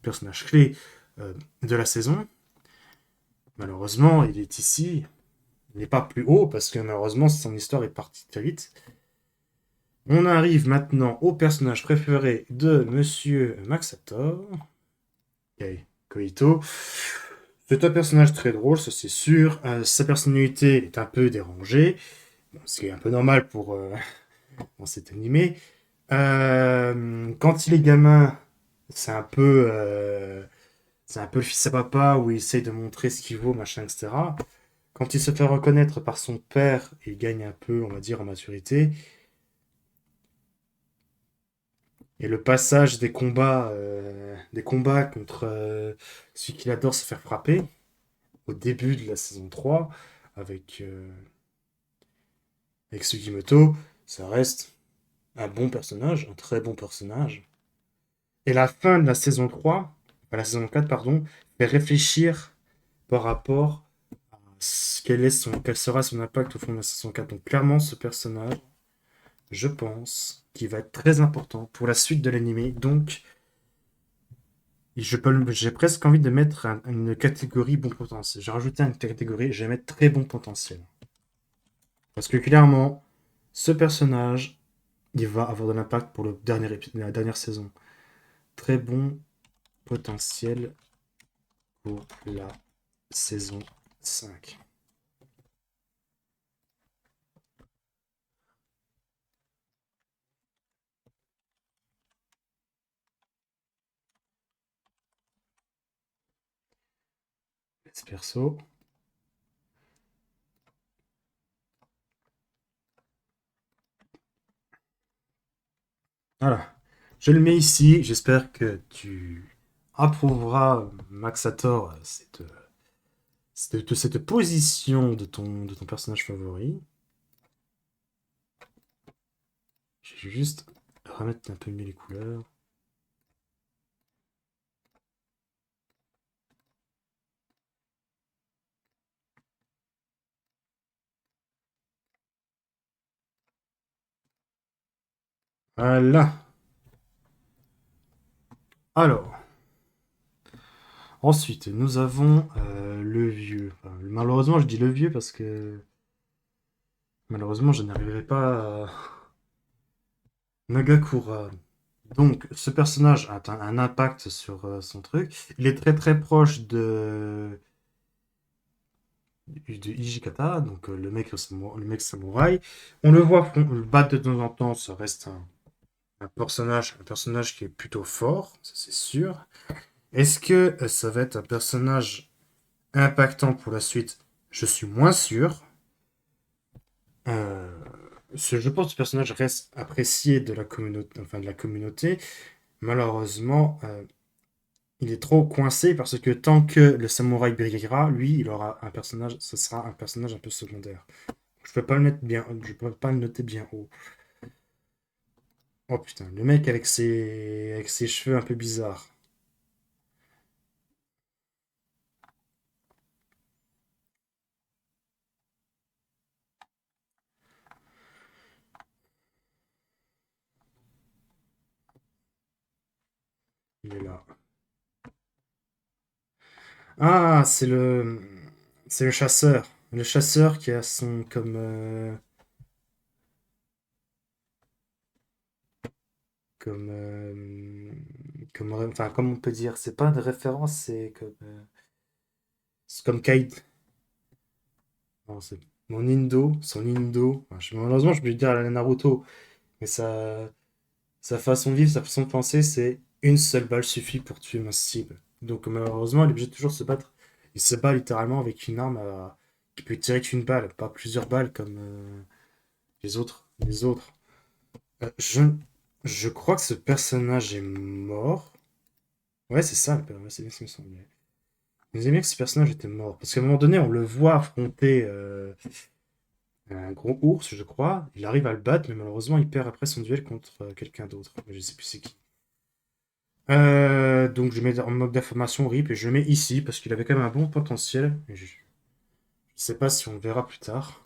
personnage clé de la saison. Malheureusement, il est ici. Il n'est pas plus haut parce que malheureusement, son histoire est partie très vite. On arrive maintenant au personnage préféré de Monsieur Maxator, okay. Koito. C'est un personnage très drôle, ça c'est sûr. Sa personnalité est un peu dérangée, bon, ce qui est un peu normal dans cet animé. Quand il est gamin, c'est un peu, euh, c'est un peu le fils à papa où il essaye de montrer ce qu'il vaut, machin, etc. Quand il se fait reconnaître par son père, il gagne un peu, on va dire, en maturité. Et le passage des combats contre celui qu'il adore se faire frapper, au début de la saison 3, avec, euh, avec Sugimoto, ça reste un bon personnage, un très bon personnage. Et la fin de la saison 3, enfin la saison 4, pardon, fait réfléchir par rapport à quel sera son impact au fond de la saison 4. Donc clairement, ce personnage, je pense, qui va être très important pour la suite de l'anime. Donc, j'ai presque envie de mettre une catégorie bon potentiel. J'ai rajouté une catégorie, je vais mettre très bon potentiel. Parce que clairement, ce personnage, il va avoir de l'impact pour la dernière saison. Très bon potentiel pour la saison 5. Laisse perso. Voilà. Je le mets ici. J'espère que tu approuveras, Maxator, cette position de ton personnage favori. Je vais juste remettre un peu mieux les couleurs. Voilà. Alors, ensuite, nous avons le vieux. Enfin, malheureusement, je dis le vieux parce que malheureusement, je n'arriverai pas à Nagakura. Donc, ce personnage a un impact sur son truc. Il est très très proche de Hijikata, donc le mec samouraï. On le voit le battre de temps en temps, ça reste un personnage qui est plutôt fort, ça c'est sûr. Est-ce que ça va être un personnage impactant pour la suite? Je suis moins sûr. Euh, je pense que ce personnage reste apprécié de la communauté, enfin de la communauté. Malheureusement, il est trop coincé parce que tant que le samouraï brillera, lui, il aura un personnage, ce sera un personnage un peu secondaire. Je peux pas le mettre bien, je peux pas le noter bien haut. Oh putain, le mec avec ses cheveux un peu bizarres. Il est là. Ah, c'est le chasseur. Le chasseur qui a son comme enfin comme on peut dire, c'est pas une référence, c'est comme Kaid. Non, c'est son Indo. Enfin, malheureusement, je peux lui dire à la Naruto, mais sa façon de vivre, sa façon de penser, c'est une seule balle suffit pour tuer ma cible. Donc malheureusement, il est obligé de toujours se battre. Il se bat littéralement avec une arme qui peut tirer qu'une balle, pas plusieurs balles comme les autres. Les autres. Je crois que ce personnage est mort. Ouais, c'est ça, ouais, c'est bien ce qui me semblait. Je me disais bien que ce personnage était mort. Parce qu'à un moment donné, on le voit affronter un gros ours, je crois. Il arrive à le battre, mais malheureusement, il perd après son duel contre quelqu'un d'autre. Je sais plus c'est qui. Donc je mets en mode d'information RIP et je le mets ici parce qu'il avait quand même un bon potentiel. Je sais pas si on le verra plus tard.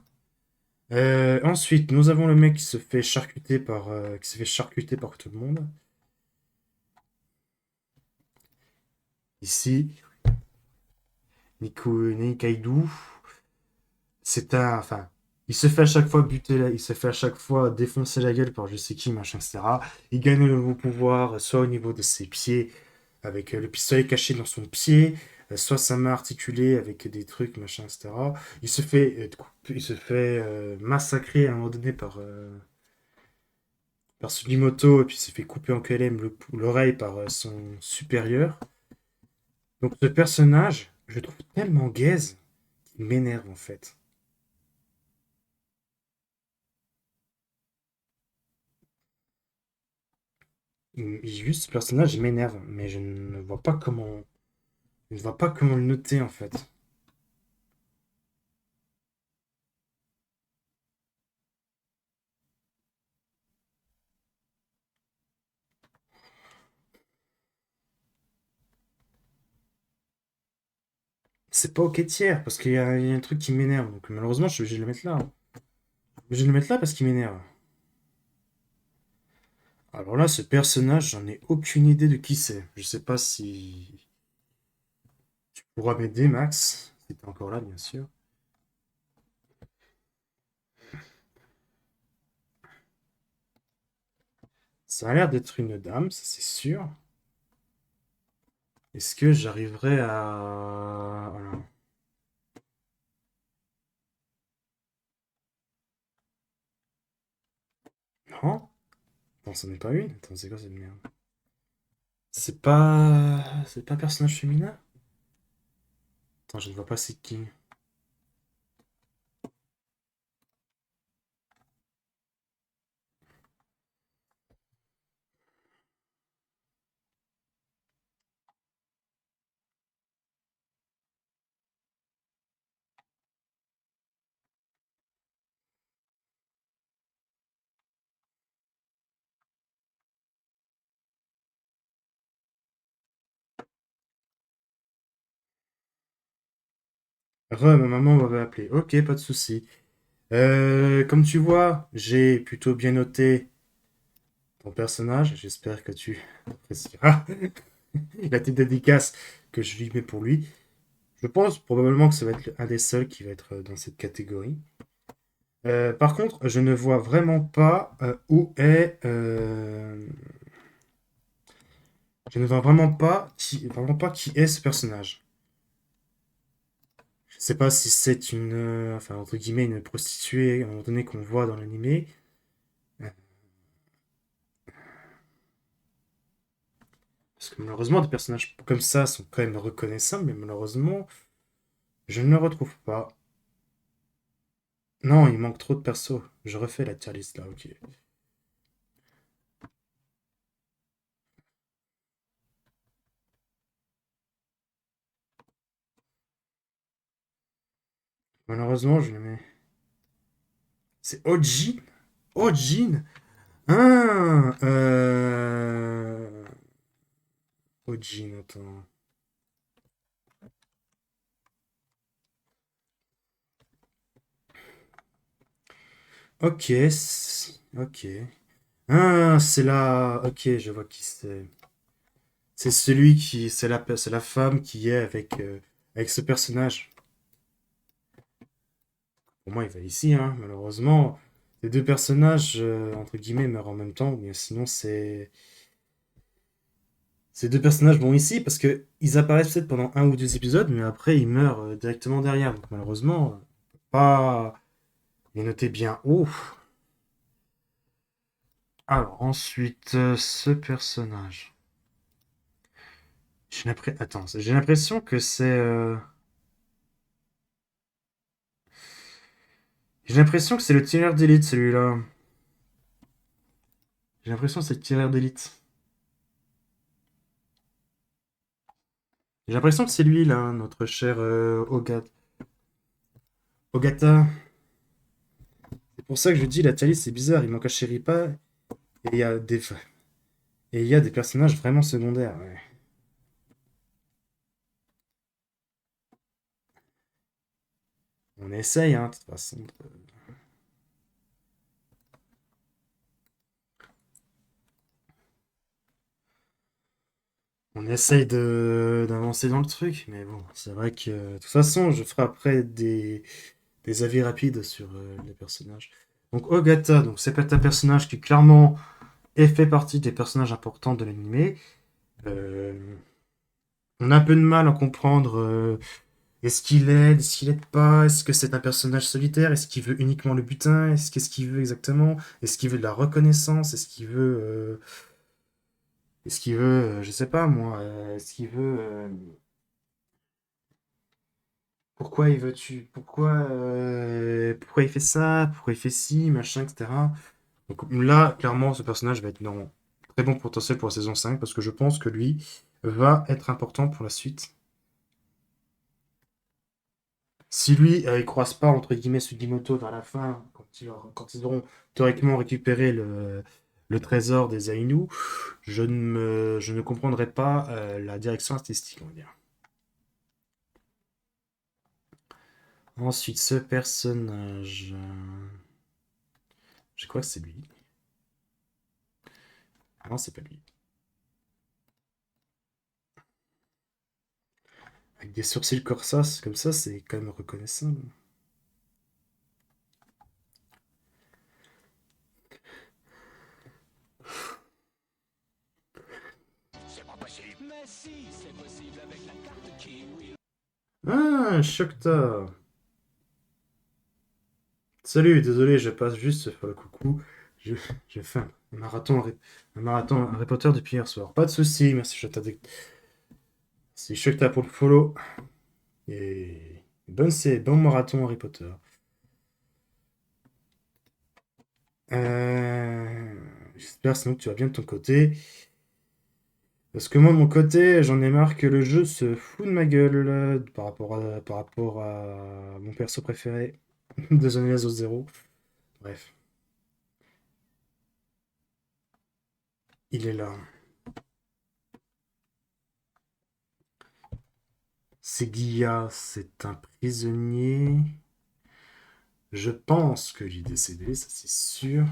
Ensuite, nous avons le mec qui se fait charcuter par tout le monde. Ici, Nikaido. Enfin, il se fait à chaque fois buter, il se fait à chaque fois défoncer la gueule par je sais qui, machin, etc. Il gagne de nouveaux pouvoirs, soit au niveau de ses pieds, avec le pistolet caché dans son pied, soit sa main articulée avec des trucs, machin, etc. Il se fait massacrer à un moment donné par Sugimoto, et puis il s'est fait couper en KLM l'oreille par son supérieur. Donc ce personnage, je le trouve tellement gaze qu'il m'énerve en fait. Juste ce personnage, il m'énerve, mais je ne vois pas comment le noter en fait. C'est pas ok tiers, parce qu'il y a un truc qui m'énerve, donc malheureusement je suis obligé de le mettre là. Je vais le mettre là parce qu'il m'énerve. Alors là, ce personnage, j'en ai aucune idée de qui c'est. Je sais pas si tu pourras m'aider, Max, si t'es encore là, bien sûr. Ça a l'air d'être une dame, ça c'est sûr. Est-ce que j'arriverai à... Voilà. Non? Non, ça n'est pas une. Attends, c'est quoi cette merde? C'est pas un personnage féminin? Attends, je ne vois pas c'est qui. Ma maman m'avait appelé. Ok, pas de souci. Comme tu vois, j'ai plutôt bien noté ton personnage. J'espère que tu apprécieras la petite dédicace que je lui mets pour lui. Je pense probablement que ça va être un des seuls qui va être dans cette catégorie. Par contre, je ne vois vraiment pas où est. Je ne vois vraiment pas qui est ce personnage. Je sais pas si c'est une, enfin entre guillemets, une prostituée à un moment donné qu'on voit dans l'animé. Euh, Parce que malheureusement, des personnages comme ça sont quand même reconnaissables, mais malheureusement, je ne le retrouve pas. Non, il manque trop de persos. Je refais la tier list là, ok. Malheureusement, je le mets. C'est Ojin? Ojin? Ah, Ojin, attends. Ok, ok. Ah, c'est là. Ok, je vois qui c'est. C'est celui qui. C'est la femme qui est avec ce personnage. Pour moi, il va ici, hein. Malheureusement, les deux personnages, entre guillemets, meurent en même temps. Mais sinon, c'est. Ces deux personnages vont ici parce que ils apparaissent peut-être pendant un ou deux épisodes, mais après, ils meurent directement derrière. Donc, malheureusement, on peut pas les noter bien haut. Alors, ensuite, ce personnage. Attends, j'ai l'impression que c'est. J'ai l'impression que c'est le tireur d'élite, celui-là. J'ai l'impression que c'est le tireur d'élite. J'ai l'impression que c'est lui, là, notre cher Ogata. C'est pour ça que je dis, la Thalys, c'est bizarre. Il manque Ashiripa et il y a des personnages vraiment secondaires. Ouais. On essaye, hein, de toute façon. On essaye d'avancer dans le truc, mais bon, c'est vrai que de toute façon, je ferai après des avis rapides sur les personnages. Donc Ogata, donc c'est un personnage qui clairement fait partie des personnages importants de l'animé. Euh, on a un peu de mal à comprendre est-ce qu'il aide, est-ce qu'il aide pas, est-ce que c'est un personnage solitaire, est-ce qu'il veut uniquement le butin, qu'est-ce qu'il veut exactement, est-ce qu'il veut de la reconnaissance, est-ce qu'il veut, je sais pas moi, est-ce qu'il veut, pourquoi il veut tu, pourquoi il fait ça, pourquoi il fait ci, machin, etc. Donc là, clairement, ce personnage va être dans très bon potentiel pour la saison 5 parce que je pense que lui va être important pour la suite. Si lui, il croise pas, entre guillemets, Sugimoto vers la fin, quand ils auront théoriquement récupéré le trésor des Ainu, je ne comprendrai pas la direction artistique, on va dire. Ensuite, ce personnage, je crois que c'est lui. Ah non, c'est pas lui. Avec des sourcils corsas comme ça, c'est quand même reconnaissable. Ah, Shokta. Salut, désolé, je passe juste faire le coucou. Je, j'ai fait un marathon Harry Potter depuis hier soir. Pas de souci, merci Shokta. C'est Shokta pour le follow. Et bon marathon Harry Potter. Euh, J'espère sinon que tu vas bien de ton côté. Parce que moi, de mon côté, j'en ai marre que le jeu se fout de ma gueule par rapport à mon perso préféré de The Last of Zero. Bref, il est là. Seguia, c'est un prisonnier. Je pense qu'il est décédé, ça c'est sûr.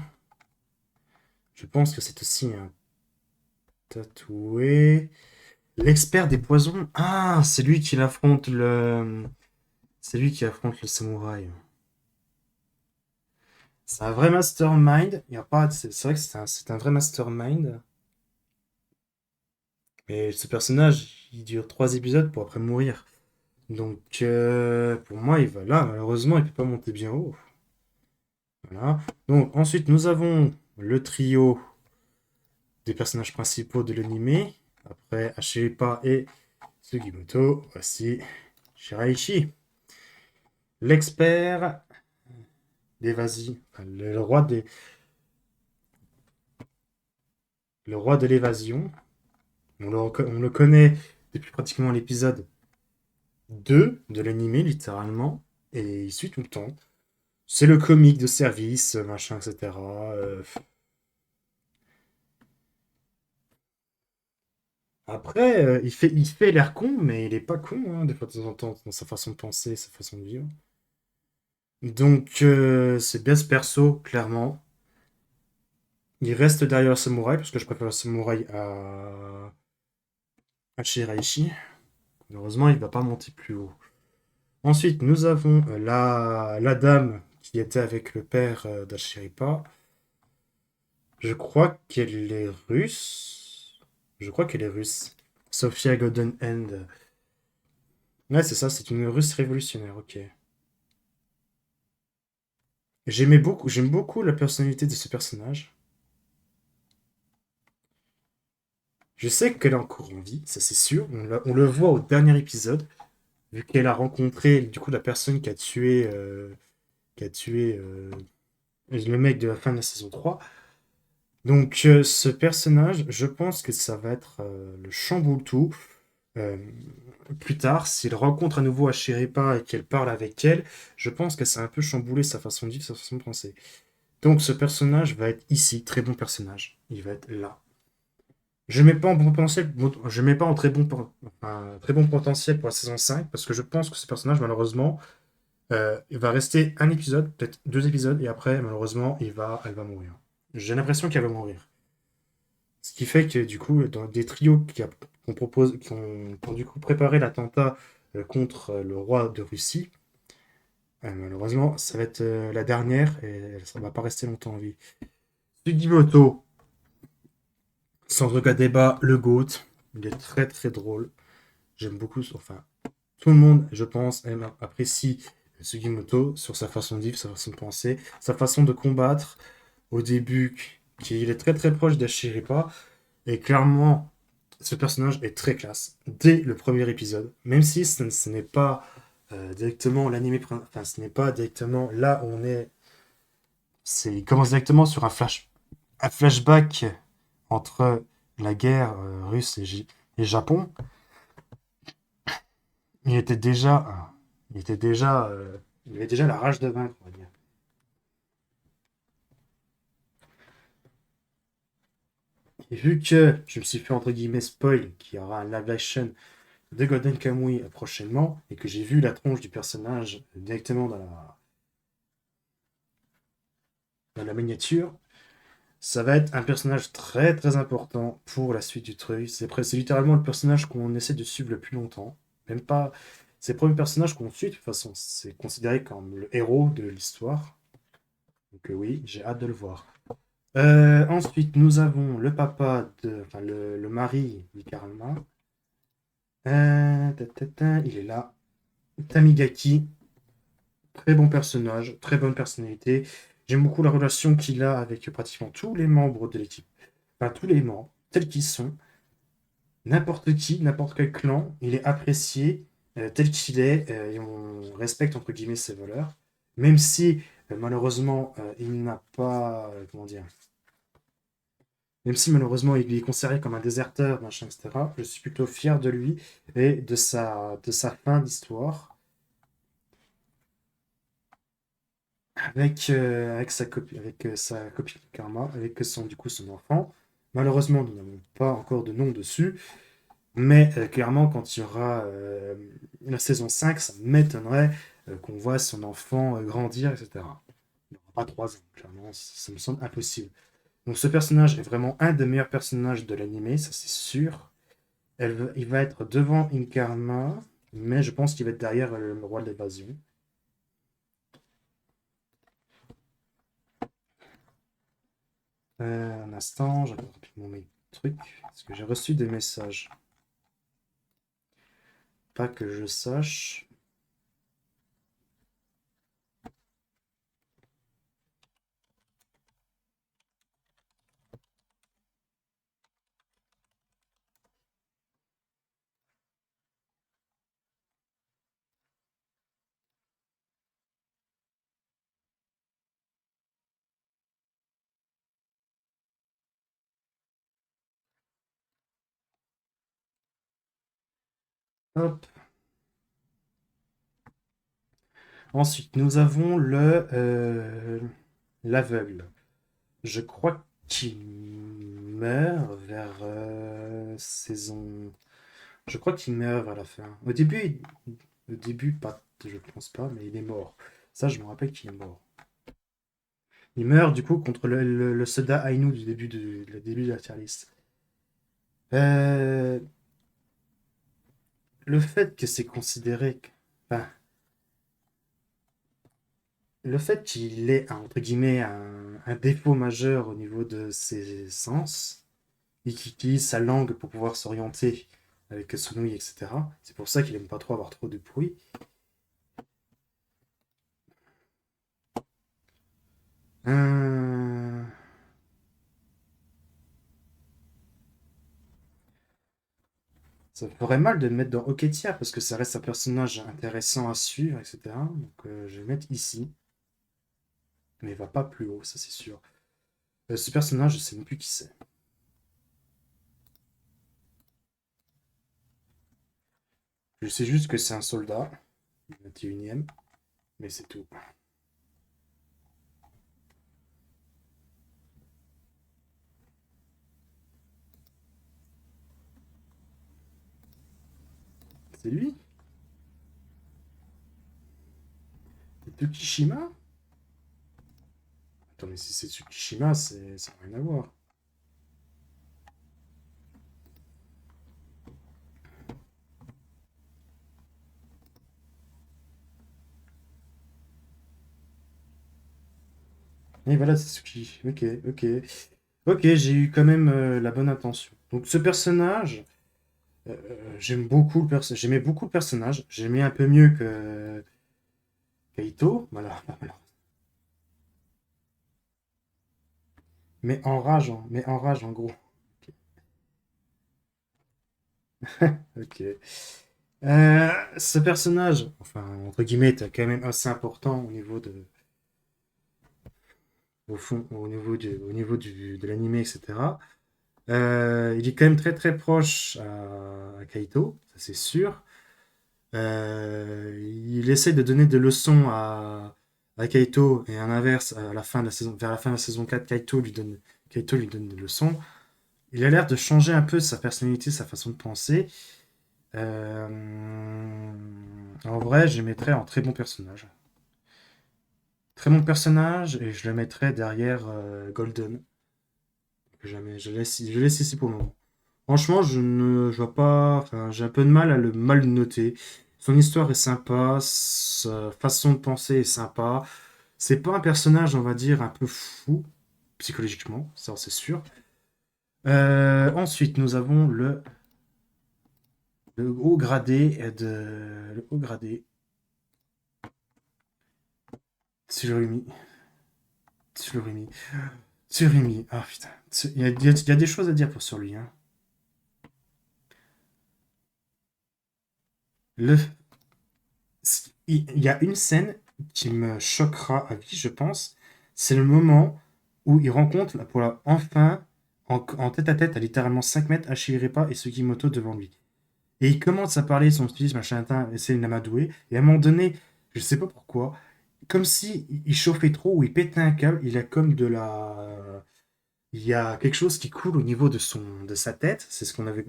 Je pense que c'est aussi un tatoué. L'expert des poisons. Ah, c'est lui qui affronte le. C'est lui qui affronte le samouraï. C'est un vrai mastermind. Il y a pas. C'est vrai que c'est un vrai mastermind. Mais ce personnage, il dure 3 épisodes pour après mourir. Donc, pour moi, il va là. Malheureusement, il peut pas monter bien haut. Voilà. Donc, ensuite, nous avons le trio des personnages principaux de l'anime. Après Ashiripa et Sugimoto, voici Shiraishi. L'expert d'évasion, enfin, le roi de l'évasion. On le connaît depuis pratiquement l'épisode 2 de l'anime, littéralement, et il suit tout le temps. C'est le comique de service, machin, etc. Après, il fait l'air con, mais il est pas con, hein, des fois de temps en temps, dans sa façon de penser, sa façon de vivre. Donc, c'est bien ce perso, clairement. Il reste derrière le samouraï, parce que je préfère le samouraï à Shiraishi. Malheureusement, il ne va pas monter plus haut. Ensuite, nous avons la dame qui était avec le père d'Ashiripa. Je crois qu'elle est russe. Je crois qu'elle est russe. Sophia Golden End. Ouais, c'est ça, c'est une russe révolutionnaire, ok. J'aime beaucoup la personnalité de ce personnage. Je sais qu'elle est encore en vie, ça c'est sûr. On le voit au dernier épisode, vu qu'elle a rencontré du coup la personne qui a tué le mec de la fin de la saison 3. Donc ce personnage, je pense que ça va être le chamboule-tout. Euh, Plus tard, s'il rencontre à nouveau Ashiripa et qu'elle parle avec elle, je pense que ça a un peu chamboulé sa façon de vivre, sa façon de penser. Donc ce personnage va être ici, très bon personnage. Il va être là. Je mets pas en bon potentiel, je mets pas en très bon potentiel pour la saison 5 parce que je pense que ce personnage, malheureusement, il va rester un épisode, peut-être 2 épisodes, et après, malheureusement, elle va mourir. J'ai l'impression qu'elle va mourir. Ce qui fait que, du coup, dans des trios qu'on propose, qui ont, du coup préparé l'attentat contre le roi de Russie, malheureusement, ça va être la dernière et ça va pas rester longtemps en vie. Sugimoto, sans aucun débat, le GOAT. Il est très très drôle. J'aime beaucoup, enfin, tout le monde, je pense, apprécie Sugimoto sur sa façon de vivre, sa façon de penser, sa façon de combattre. Au début, qu'il est très très proche d'Ashiripa. Et clairement, ce personnage est très classe dès le premier épisode. Même si ce n'est pas directement l'anime, enfin, ce n'est pas directement là où on est. Il commence directement sur un flashback entre la guerre russe et Japon. Il était déjà, il était déjà, il avait déjà la rage de vaincre, on va dire. Et vu que je me suis fait entre guillemets spoil qu'il y aura un live action de Golden Kamuy prochainement et que j'ai vu la tronche du personnage directement dans la miniature, ça va être un personnage très très important pour la suite du truc. C'est littéralement le personnage qu'on essaie de suivre le plus longtemps. Même pas. C'est le premier personnage qu'on suit de toute façon. C'est considéré comme le héros de l'histoire. Donc oui, j'ai hâte de le voir. Ensuite, nous avons le papa enfin le mari d'Ikarama. Il est là. Tamigaki, très bon personnage, très bonne personnalité. J'aime beaucoup la relation qu'il a avec pratiquement tous les membres de l'équipe. Enfin, tous les membres, tels qu'ils sont. N'importe qui, n'importe quel clan, il est apprécié. tel qu'il est, et on respecte entre guillemets ses valeurs, même si malheureusement il n'a pas, comment dire, même si malheureusement il est considéré comme un déserteur, machin, etc., je suis plutôt fier de lui et de sa fin d'histoire avec sa copine Karma, avec du coup son enfant. Malheureusement, nous n'avons pas encore de nom dessus, mais clairement, quand il y aura la saison 5, ça m'étonnerait qu'on voit son enfant grandir, etc. Il n'aura pas 3 ans, clairement, ça me semble impossible. Donc ce personnage est vraiment un des meilleurs personnages de l'anime, ça c'est sûr. Il va être devant Inkarma, mais je pense qu'il va être derrière le roi de l'évasion. Un instant, je regarde rapidement mes trucs, parce que j'ai reçu des messages. Pas que je sache. Hop. Ensuite, nous avons l'aveugle. Je crois qu'il meurt vers saison. Je crois qu'il meurt vers la fin. Au début, pas, je pense pas, mais il est mort. Ça, je me rappelle qu'il est mort. Il meurt du coup contre le soldat Ainu du début de la tier list. Euh, le fait que c'est considéré. Enfin, le fait qu'il ait, entre guillemets, un défaut majeur au niveau de ses sens, et qu'il utilise sa langue pour pouvoir s'orienter avec son ouïe, etc. C'est pour ça qu'il aime pas trop avoir trop de bruit. Euh, Ça ferait mal de le mettre dans Hockey Tier parce que ça reste un personnage intéressant à suivre, etc. Donc je vais le mettre ici. Mais il va pas plus haut, ça c'est sûr. Ce personnage, je sais même plus qui c'est. Je sais juste que c'est un soldat, le 21e, mais c'est tout. C'est lui? C'est Tsukishima? Attends, mais si c'est Tsukishima, ça n'a rien à voir. Et voilà, c'est Tsuki. Ok, ok. Ok, j'ai eu quand même la bonne intention. Donc ce personnage, j'aimais beaucoup le personnage. J'aimais un peu mieux que Kaito. Voilà, voilà. Mais en rage en gros. Ok. Ce personnage, enfin entre guillemets, est quand même assez important au fond, de l'anime, etc. Il est quand même très très proche à Kaito, ça c'est sûr. Il essaie de donner des leçons à Kaito et à l'inverse, à la fin de la saison, vers la fin de la saison 4, Kaito lui donne des leçons. Il a l'air de changer un peu sa personnalité, sa façon de penser. En vrai, je le mettrais en très bon personnage. Très bon personnage et je le mettrais derrière Golden. Jamais, je laisse ici pour le moment. Franchement, je vois pas. Enfin, j'ai un peu de mal à le mal noter. Son histoire est sympa, sa façon de penser est sympa. C'est pas un personnage, on va dire, un peu fou, psychologiquement, ça c'est sûr. Ensuite, nous avons le haut gradé le haut gradé, Tsurumi. Tsurumi. Tsurumi. Ah putain. Il y a des choses à dire sur lui, hein. Il y a une scène qui me choquera à vie, je pense. C'est le moment où il rencontre, enfin, en tête à tête, à littéralement 5 mètres, Hashiripa et Sugimoto devant lui. Et il commence à parler son fils, machin, et c'est une amadoué. Et à un moment donné, je sais pas pourquoi, comme si il chauffait trop ou il pétait un câble, il a comme de la. Il y a quelque chose qui coule au niveau de sa tête. C'est ce qu'on avait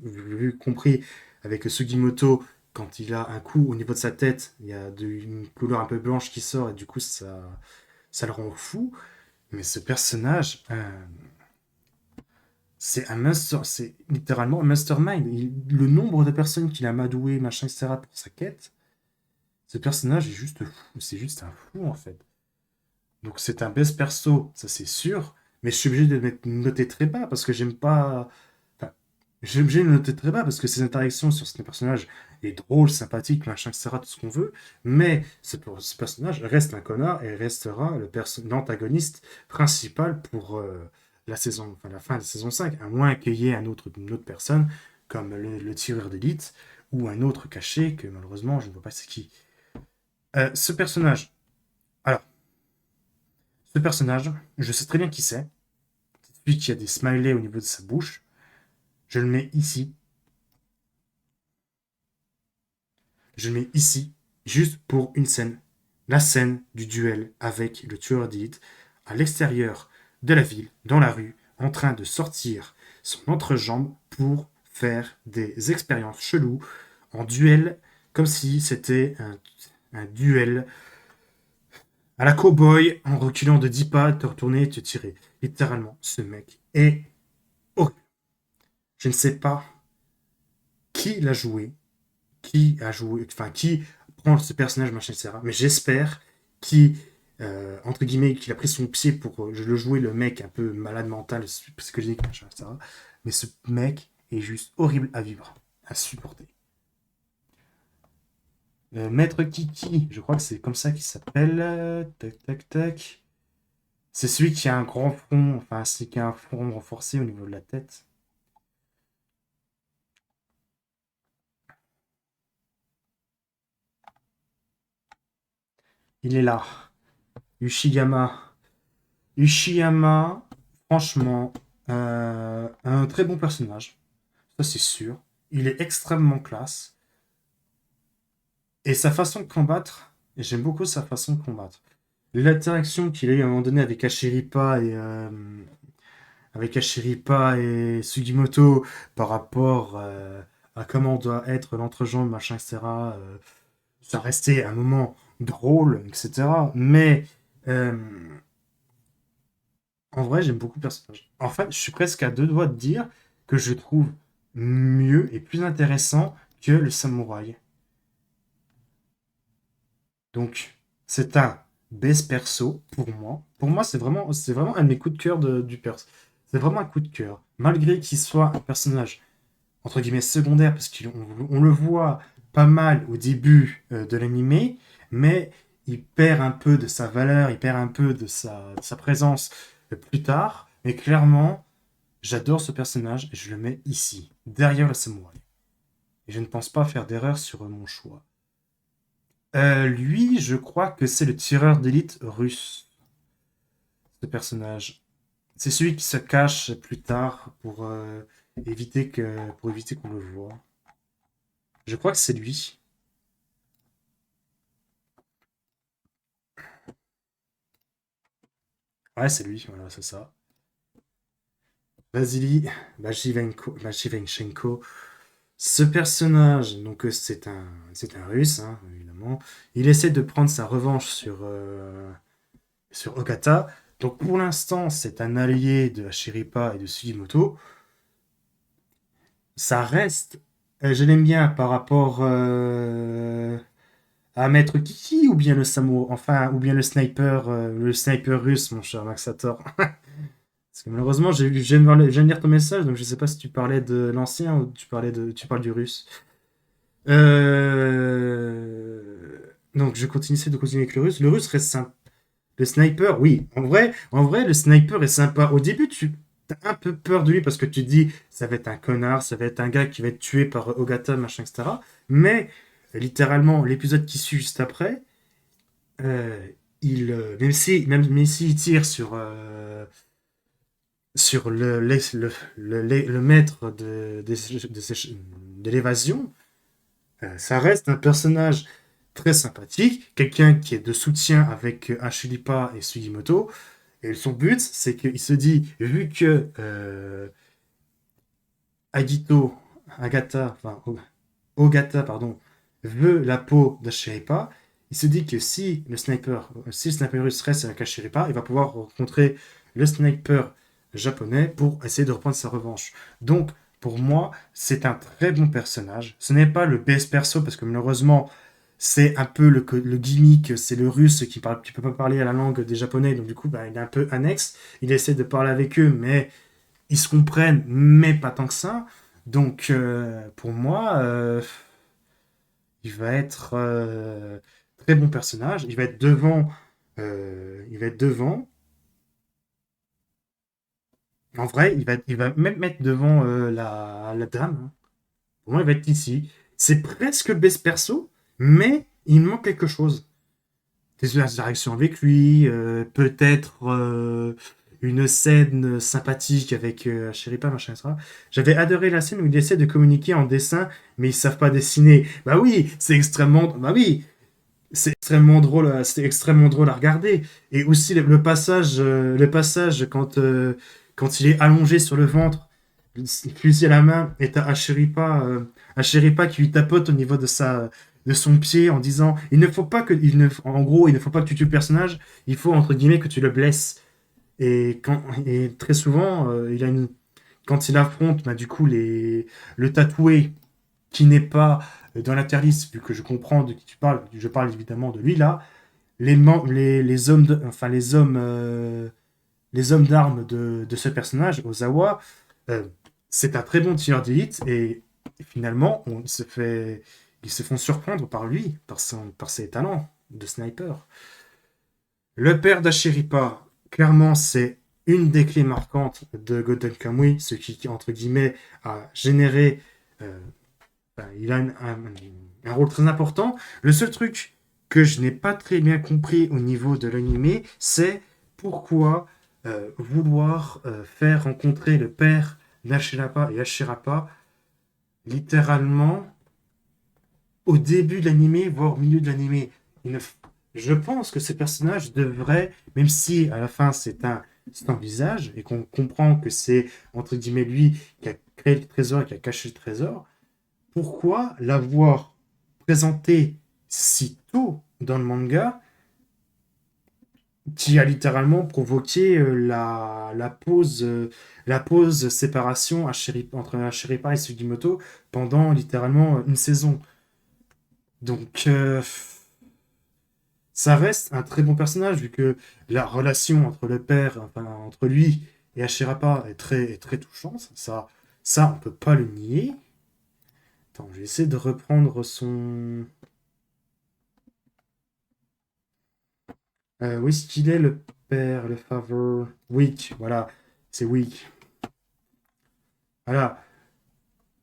compris avec Sugimoto. Quand il a un coup au niveau de sa tête, il y a une couleur un peu blanche qui sort et du coup ça le rend fou. Mais ce personnage, c'est littéralement un mastermind. Le nombre de personnes qu'il a amadoué, machin, etc. pour sa quête, ce personnage est juste fou. C'est juste un fou en fait. Donc c'est un best perso, ça c'est sûr. Mais je suis obligé de le noter très bas parce que j'aime pas. Enfin, j'ai obligé de le noter très bas parce que ses interactions sur ce personnage est drôle, sympathique, machin, etc. Tout ce qu'on veut. Mais ce personnage reste un connard et restera l'antagoniste principal pour la fin de la saison 5, à moins qu'il y ait une autre personne comme le tireur d'élite ou un autre caché que malheureusement je ne vois pas c'est qui. Ce personnage. Alors, ce personnage, je sais très bien qui c'est. Celui qui a des smileys au niveau de sa bouche. Je le mets ici. Je le mets ici, juste pour une scène. La scène du duel avec le tueur d'élite à l'extérieur de la ville, dans la rue, en train de sortir son entrejambe pour faire des expériences cheloues en duel, comme si c'était un duel à la cow-boy, en reculant de 10 pas, te retourner et te tirer. Littéralement, ce mec est horrible. Je ne sais pas qui l'a joué, qui prend ce personnage, machin, etc. Mais j'espère qu'il, entre guillemets, qu'il a pris son pied pour le jouer, le mec un peu malade mental, psychologique, machin, etc. Mais ce mec est juste horrible à vivre, à supporter. Maître Kiki, je crois que c'est comme ça qu'il s'appelle. Tac, tac, tac. C'est celui qui a un grand front, enfin, c'est qui a un front renforcé au niveau de la tête. Il est là. Ushiyama. Ushiyama, franchement, un très bon personnage. Ça, c'est sûr. Il est extrêmement classe. Et sa façon de combattre, et j'aime beaucoup sa façon de combattre. L'interaction qu'il a eu à un moment donné avec Ashiripa et Sugimoto par rapport à comment doit être l'entrejambe, machin, etc. Ça restait un moment drôle, etc. Mais euh, en vrai, j'aime beaucoup le personnage. En fait, je suis presque à deux doigts de dire que je trouve mieux et plus intéressant que le samouraï. Donc, c'est un best perso pour moi. Pour moi, c'est vraiment un de mes coups de cœur du perso. C'est vraiment un coup de cœur. Malgré qu'il soit un personnage, entre guillemets, secondaire, parce qu'on le voit pas mal au début de l'animé, mais il perd un peu de sa valeur, il perd un peu de sa présence plus tard. Mais clairement, j'adore ce personnage et je le mets ici, derrière le samouraï. Et je ne pense pas faire d'erreur sur mon choix. Lui, je crois que c'est le tireur d'élite russe, ce personnage. C'est celui qui se cache plus tard pour éviter qu'on le voie. Je crois que c'est lui. Ouais, c'est lui, voilà, c'est ça. Vasily Bajivenchenko. Ce personnage, donc c'est un russe, hein, évidemment. Il essaie de prendre sa revanche sur Okata. Donc pour l'instant, c'est un allié de Hashiripa et de Sugimoto. Ça reste, je l'aime bien par rapport à Maître Kiki ou bien le samouraï, enfin, ou bien le sniper russe, mon cher Maxator. Parce que malheureusement, je viens de lire ton message, donc je sais pas si tu parlais de l'ancien ou tu parles du russe. Donc je continue, essayer de continuer avec le russe. Le russe reste sympa. Le sniper, oui. En vrai, le sniper est sympa. Au début, tu as un peu peur de lui parce que tu te dis, ça va être un connard, ça va être un gars qui va être tué par Ogata, machin, etc. Mais littéralement, l'épisode qui suit juste après, euh, même s'il tire sur le maître de l'évasion, ça reste un personnage très sympathique, quelqu'un qui est de soutien avec Ashilipa et Sugimoto. Et son but, c'est qu'il se dit, vu que Agito, Agata, enfin, Ogata, pardon, veut la peau d'Ashiripa, il se dit que si le sniper russe reste avec Ashiripa, il va pouvoir rencontrer le sniper japonais pour essayer de reprendre sa revanche. Donc, pour moi, c'est un très bon personnage. Ce n'est pas le best perso, parce que malheureusement, c'est un peu le gimmick, c'est le russe qui peut pas parler à la langue des japonais, donc du coup, bah, il est un peu annexe. Il essaie de parler avec eux, mais ils se comprennent, mais pas tant que ça. Donc, pour moi, il va être très bon personnage. Il va être devant. Il va être devant. En vrai, il va même mettre devant la dame, hein. Pour moi, il va être ici. C'est presque le best perso, mais il manque quelque chose. Des interactions avec lui, peut-être une scène sympathique avec Sheripa, machin, etc. J'avais adoré la scène où il essaie de communiquer en dessin, mais ils savent pas dessiner. Bah oui, bah oui, c'est extrêmement drôle à regarder. Et aussi le passage quand il est allongé sur le ventre, fusil à la main, et t'as Asheripa qui lui tapote au niveau de son pied en disant il ne faut pas que en gros il ne faut pas que tu tues le personnage, il faut entre guillemets que tu le blesses. Et très souvent quand il affronte bah, du coup le tatoué qui n'est pas dans l'interliste, vu que je comprends de qui tu parles, je parle évidemment de lui là, les hommes enfin les hommes d'armes de ce personnage, Ozawa, euh, c'est un très bon tireur d'élite et finalement ils se font surprendre par lui, par ses talents de sniper. Le père d'Ashiripa, clairement, c'est une des clés marquantes de Goten Kamui, ce qui, entre guillemets, a généré. euh, il a un rôle très important. Le seul truc que je n'ai pas très bien compris au niveau de l'animé, c'est pourquoi vouloir faire rencontrer le père d'Ashirapa et Ashirapa littéralement au début de l'animé, voire au milieu de l'animé. Il ne f- Je pense que ces personnages devraient, même si à la fin c'est un visage et qu'on comprend que c'est entre guillemets lui qui a créé le trésor et qui a caché le trésor, pourquoi l'avoir présenté si tôt dans le manga qui a littéralement provoqué la pause séparation entre Ashiripa et Sugimoto pendant littéralement une saison. Donc, ça reste un très bon personnage, vu que la relation entre le père, enfin, entre lui et Ashirapa est très touchante. Ça, on peut pas le nier. Attends, je vais essayer de reprendre son. Où est-ce qu'il est, le père, le favor? Weak, voilà, c'est Weak. Voilà.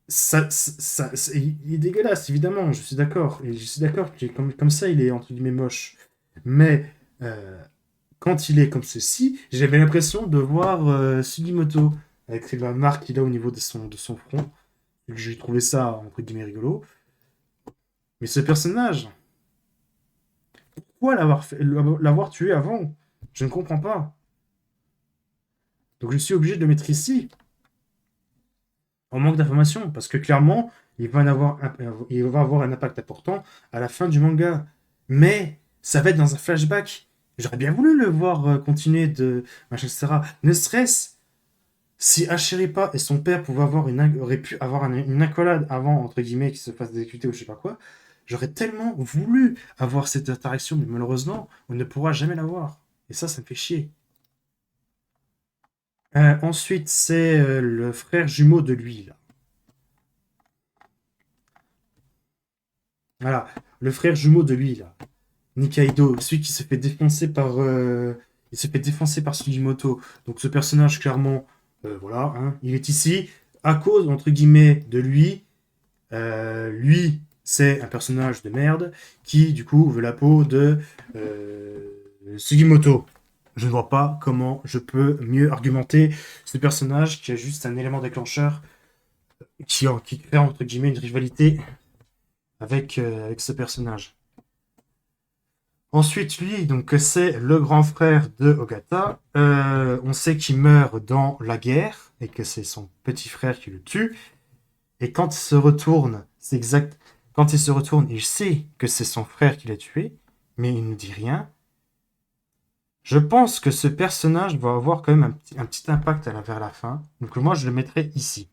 Il est dégueulasse, évidemment, je suis d'accord. Et je suis d'accord que comme ça, il est entre guillemets moche. Mais euh, quand il est comme ceci, j'avais l'impression de voir Sugimoto avec la marque qu'il a au niveau de son front. J'ai trouvé ça entre guillemets rigolo. Mais ce personnage, pourquoi l'avoir tué avant? Je ne comprends pas. Donc je suis obligé de le mettre ici, en manque d'informations, parce que clairement, il va avoir un impact important à la fin du manga. Mais ça va être dans un flashback. J'aurais bien voulu le voir continuer de machin, etc. Ne serait-ce si Ashiripa et son père auraient pu avoir une accolade avant, entre guillemets, qu'ils se fassent exécuter ou je sais pas quoi, j'aurais tellement voulu avoir cette interaction, mais malheureusement, on ne pourra jamais l'avoir. Et ça me fait chier. Ensuite, c'est le frère jumeau de lui, là. Voilà, le frère jumeau de lui, là. Nikaido, celui qui se fait défoncer il se fait défoncer par Sugimoto. Donc ce personnage, clairement, voilà, hein, il est ici à cause, entre guillemets, de lui. Lui, c'est un personnage de merde qui, du coup, veut la peau de Sugimoto. Je ne vois pas comment je peux mieux argumenter ce personnage qui a juste un élément déclencheur qui crée, entre guillemets, une rivalité avec ce personnage. Ensuite, lui, donc, c'est le grand frère de Ogata. On sait qu'il meurt dans la guerre et que c'est son petit frère qui le tue. Et quand il se retourne, c'est exact. Quand il se retourne, il sait que c'est son frère qui l'a tué, mais il ne dit rien. Je pense que ce personnage va avoir quand même un petit impact vers la fin. Donc moi, je le mettrai ici.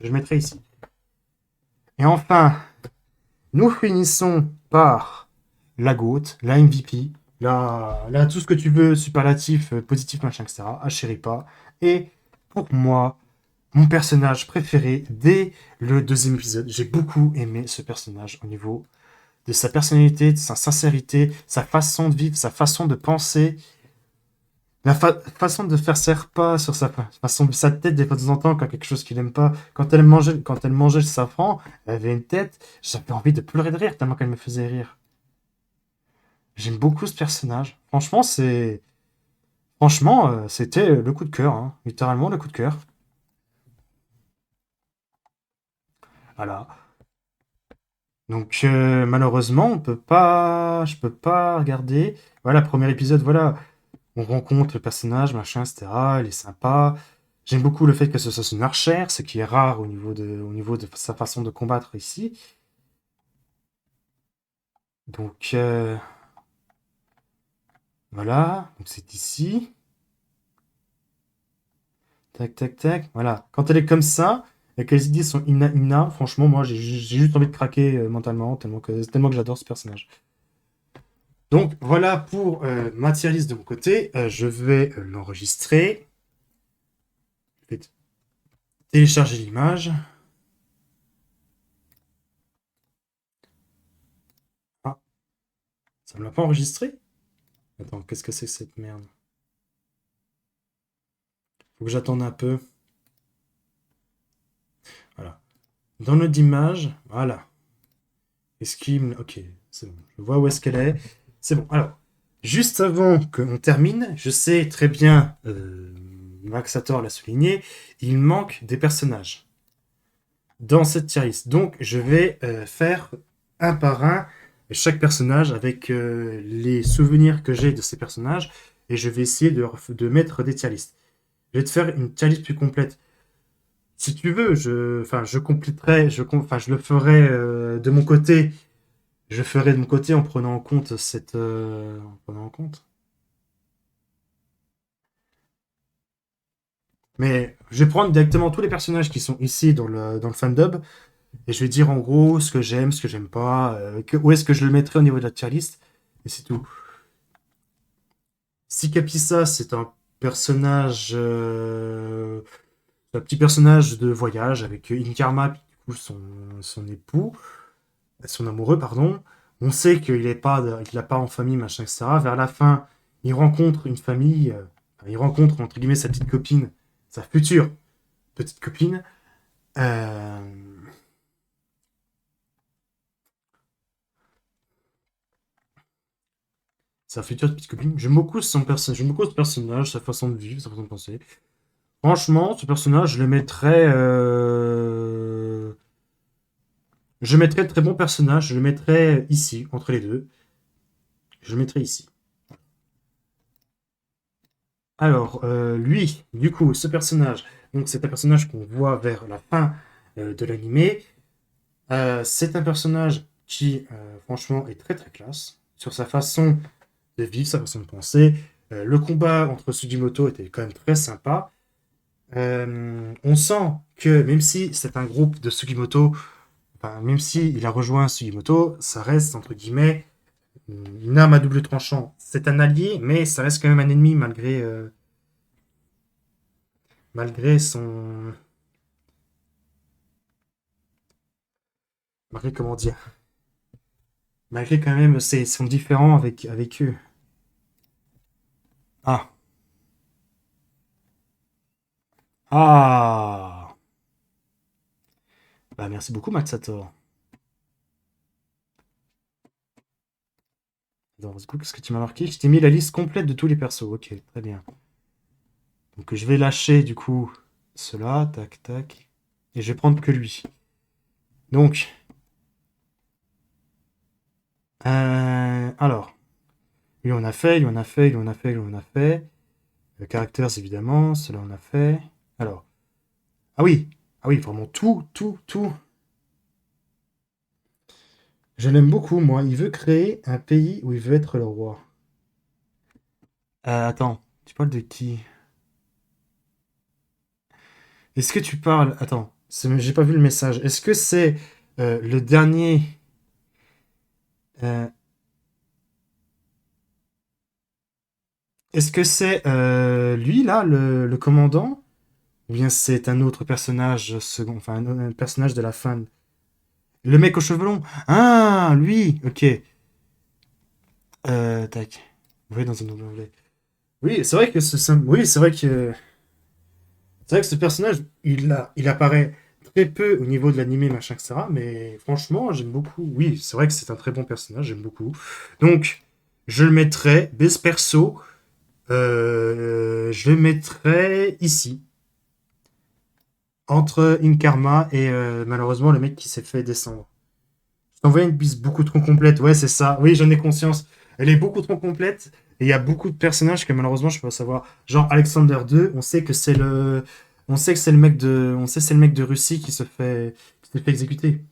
Je le mettrai ici. Et enfin, nous finissons par la GOAT, la MVP, tout ce que tu veux, superlatif, positif, machin, etc. Achiripa. Et pour moi, mon personnage préféré dès le deuxième épisode. J'ai beaucoup aimé ce personnage au niveau de sa personnalité, de sa sincérité, sa façon de vivre, sa façon de penser, façon de faire ses repas sur sa tête des fois de temps en temps quand quelque chose qu'il n'aime pas. Quand elle mangeait le safran, elle avait une tête, j'avais envie de pleurer de rire tellement qu'elle me faisait rire. J'aime beaucoup ce personnage. C'était le coup de cœur, hein. Littéralement le coup de cœur. Voilà. Donc malheureusement, je peux pas regarder. Voilà, premier épisode, voilà, on rencontre le personnage, machin, etc. Il est sympa. J'aime beaucoup le fait que ce soit une archère, ce qui est rare au niveau de sa façon de combattre ici. Donc voilà, donc c'est ici. Tac, tac, tac. Voilà. Quand elle est comme ça, et que les idées sont inna, franchement, moi, j'ai juste envie de craquer mentalement, tellement que j'adore ce personnage. Donc voilà pour ma tier list de mon côté. Je vais l'enregistrer. Je vais télécharger l'image. Ah, ça me l'a pas enregistré? Attends, qu'est-ce que c'est que cette merde? Faut que j'attende un peu. Voilà. Dans notre image, voilà. Ok, c'est bon. Je vois où est-ce qu'elle est. C'est bon. Alors, juste avant qu'on termine, je sais très bien, Maxator l'a souligné, il manque des personnages dans cette tier list. Donc, je vais faire un par un chaque personnage avec les souvenirs que j'ai de ces personnages et je vais essayer de mettre des tier lists. Je vais te faire une tier list plus complète. Si tu veux, je compléterai, je le ferai de mon côté. Je ferai de mon côté en prenant en compte en prenant en compte. Mais je vais prendre directement tous les personnages qui sont ici dans le fandub et je vais dire en gros ce que j'aime pas, où est-ce que je le mettrai au niveau de la tier list et c'est tout. Si Capissa, c'est un petit personnage de voyage avec Inkarma, du coup son époux, son amoureux, pardon. On sait qu'il n'a pas en famille, machin, etc. Vers la fin, il rencontre une famille, il rencontre, entre guillemets, sa petite copine, sa future petite copine. Euh, Sa future petite copine. J'aime beaucoup ce personnage, sa façon de vivre, sa façon de penser. Franchement, ce personnage, je mettrais très bon personnage, je le mettrais ici, entre les deux. Je le mettrais ici. Alors, lui, du coup, ce personnage, donc c'est un personnage qu'on voit vers la fin de l'animé. C'est un personnage qui, franchement, est très très classe sur sa façon de vivre, sa façon de penser. Le combat entre Sugimoto était quand même très sympa. On sent que même si c'est un groupe de Sugimoto, enfin, même si il a rejoint Sugimoto, ça reste entre guillemets une arme à double tranchant. C'est un allié, mais ça reste quand même un ennemi malgré son, malgré comment dire, malgré quand même sont différents avec eux. Ah, ah, bah merci beaucoup Matsator. Alors, du coup, qu'est-ce que tu m'as marqué? Je t'ai mis la liste complète de tous les persos. Ok, très bien. Donc, je vais lâcher, du coup, cela. Tac, tac. Et je vais prendre que lui. Donc, alors. Lui, on a fait, lui, on a fait, lui, on a fait, lui, on a fait. Le caractère, évidemment. Cela, on a fait. Alors. Ah oui! Ah oui, vraiment tout, tout, tout. Je l'aime beaucoup, moi. Il veut créer un pays où il veut être le roi. Attends, tu parles de qui? Est-ce que tu parles... Attends, j'ai pas vu le message. Est-ce que c'est le dernier... euh, est-ce que c'est lui, là, le commandant? Ou bien c'est un autre personnage second, enfin un personnage de la fin? Le mec aux cheveux longs? Ah, lui! Ok. Tac. Oui, dans un onglet. Oui, c'est vrai que oui, c'est vrai que ce personnage, il apparaît très peu au niveau de l'animé, machin, etc. Mais franchement, j'aime beaucoup. Oui, c'est vrai que c'est un très bon personnage, j'aime beaucoup. Donc, je le mettrai, base perso, je le mettrai ici, entre Inkarma et malheureusement le mec qui s'est fait descendre. Je t'envoie une bise beaucoup trop complète, ouais, c'est ça. Oui, j'en ai conscience. Elle est beaucoup trop complète. Et il y a beaucoup de personnages que malheureusement je peux pas savoir. Genre Alexander II, on sait que c'est le. On sait que c'est le mec de. On sait que c'est le mec de Russie qui se fait exécuter.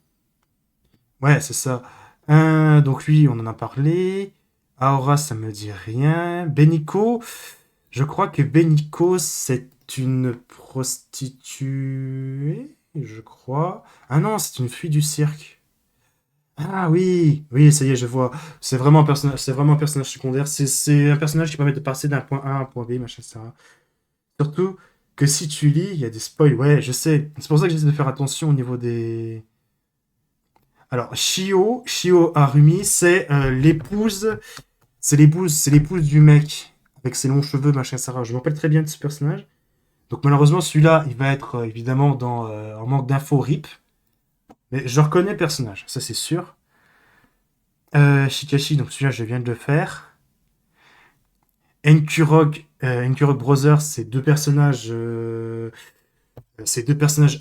Ouais, c'est ça. Donc lui, on en a parlé. Aora, ça me dit rien. Beniko, je crois que Beniko, c'est une prostituée, je crois. Ah non, c'est une fille du cirque. Ah oui, oui, ça y est, je vois. C'est vraiment un personnage secondaire. C'est un personnage qui permet de passer d'un point A à un point B, machin, etc. Surtout que si tu lis, il y a des spoils. Ouais, je sais. C'est pour ça que j'essaie de faire attention au niveau des. Alors, Shio Harumi, c'est l'épouse du mec avec ses longs cheveux, machin, etc. Je me rappelle très bien de ce personnage. Donc malheureusement, celui-là, il va être évidemment en manque d'infos RIP. Mais je reconnais le personnage, ça c'est sûr. Shikashi, donc celui-là, je viens de le faire. Enkurog Brothers, c'est deux personnages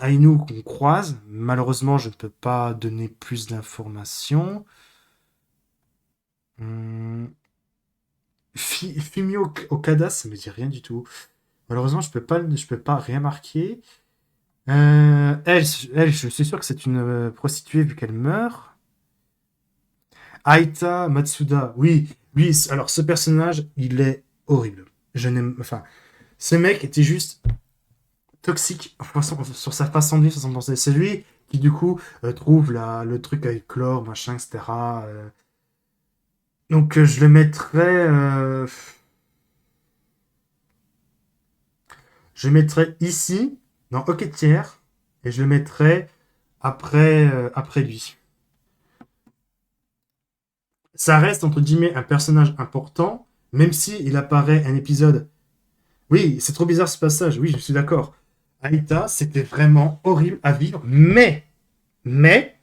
Ainu qu'on croise. Malheureusement, je ne peux pas donner plus d'informations. Hum, Fumio Okada, ça me dit rien du tout. Malheureusement, je peux pas rien marquer. Elle, je suis sûr que c'est une prostituée vu qu'elle meurt. Aita Matsuda, oui, oui. Alors, ce personnage, il est horrible. Je n'aime, enfin, ce mec était juste toxique sur sa façon de vivre, sur son pensée. C'est lui qui, du coup, trouve le truc avec Chlore, machin, etc. Donc, je le mettrais. Je le mettrais ici, dans Hocketière, et je le mettrais après lui. Ça reste, entre guillemets, un personnage important, même si il apparaît un épisode. Oui, c'est trop bizarre ce passage, oui, je suis d'accord. Aïta, c'était vraiment horrible à vivre, mais, mais,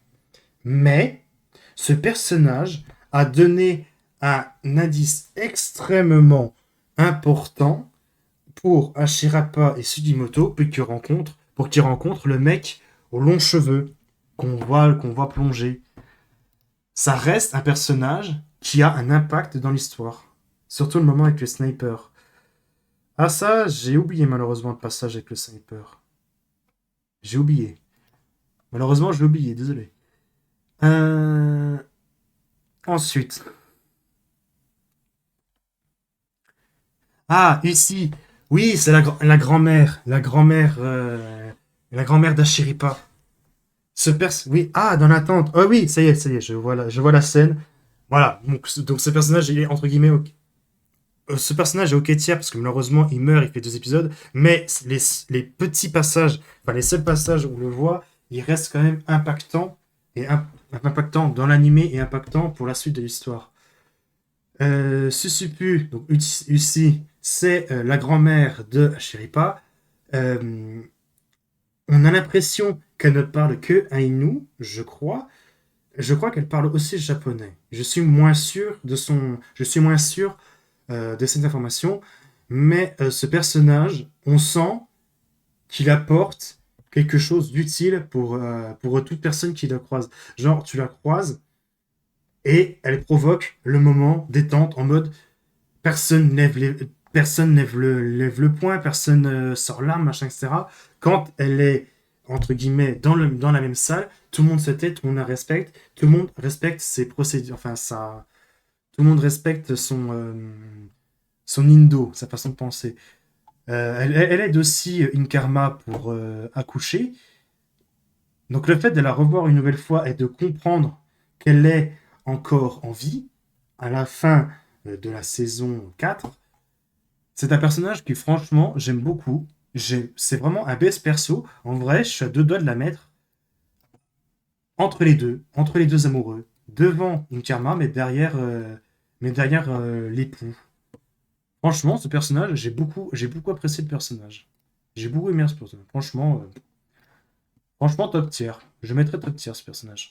ce personnage a donné un indice extrêmement important pour Hashirapa et Sugimoto, pour qu'ils rencontrent le mec aux longs cheveux qu'on voit plonger. Ça reste un personnage qui a un impact dans l'histoire. Surtout le moment avec le sniper. Ah ça, j'ai oublié malheureusement le passage avec le sniper. J'ai oublié. Malheureusement, je l'ai oublié, désolé. Euh, Ensuite. Ah, ici. Oui, c'est la grand-mère. La grand-mère d'Ashiripa. Oui, ah, dans la tente. Oh oui, ça y est, je vois la scène. Voilà, donc ce personnage, il est entre guillemets. Ce personnage est ok tiers parce que malheureusement il meurt, il fait 2 épisodes, mais les petits passages, enfin les seuls passages où on le voit, il reste quand même impactant, et impactant dans l'animé et impactant pour la suite de l'histoire. Susupu, donc Usi, c'est la grand-mère de Shiripa. Euh, on a l'impression qu'elle ne parle que Ainu, je crois. Je crois qu'elle parle aussi japonais. Je suis moins sûr de cette information, mais ce personnage, on sent qu'il apporte quelque chose d'utile pour toute personne qui la croise. Genre, tu la croises et elle provoque le moment détente en mode personne lève le poing, personne sort l'arme, machin, etc. Quand elle est, entre guillemets, dans la même salle, tout le monde se tait, tout le monde la respecte, tout le monde respecte ses procédures, enfin, tout le monde respecte son indo, sa façon de penser. Elle aide aussi Inkarma pour accoucher. Donc le fait de la revoir une nouvelle fois et de comprendre qu'elle est encore en vie, à la fin de la saison 4, c'est un personnage qui franchement j'aime beaucoup. C'est vraiment un best perso. En vrai, je suis à deux doigts de la mettre entre les deux amoureux, devant Inkarma, mais derrière l'époux. Franchement, ce personnage, j'ai beaucoup apprécié le personnage. J'ai beaucoup aimé ce personnage. Franchement, top tier. Je mettrais top tier ce personnage.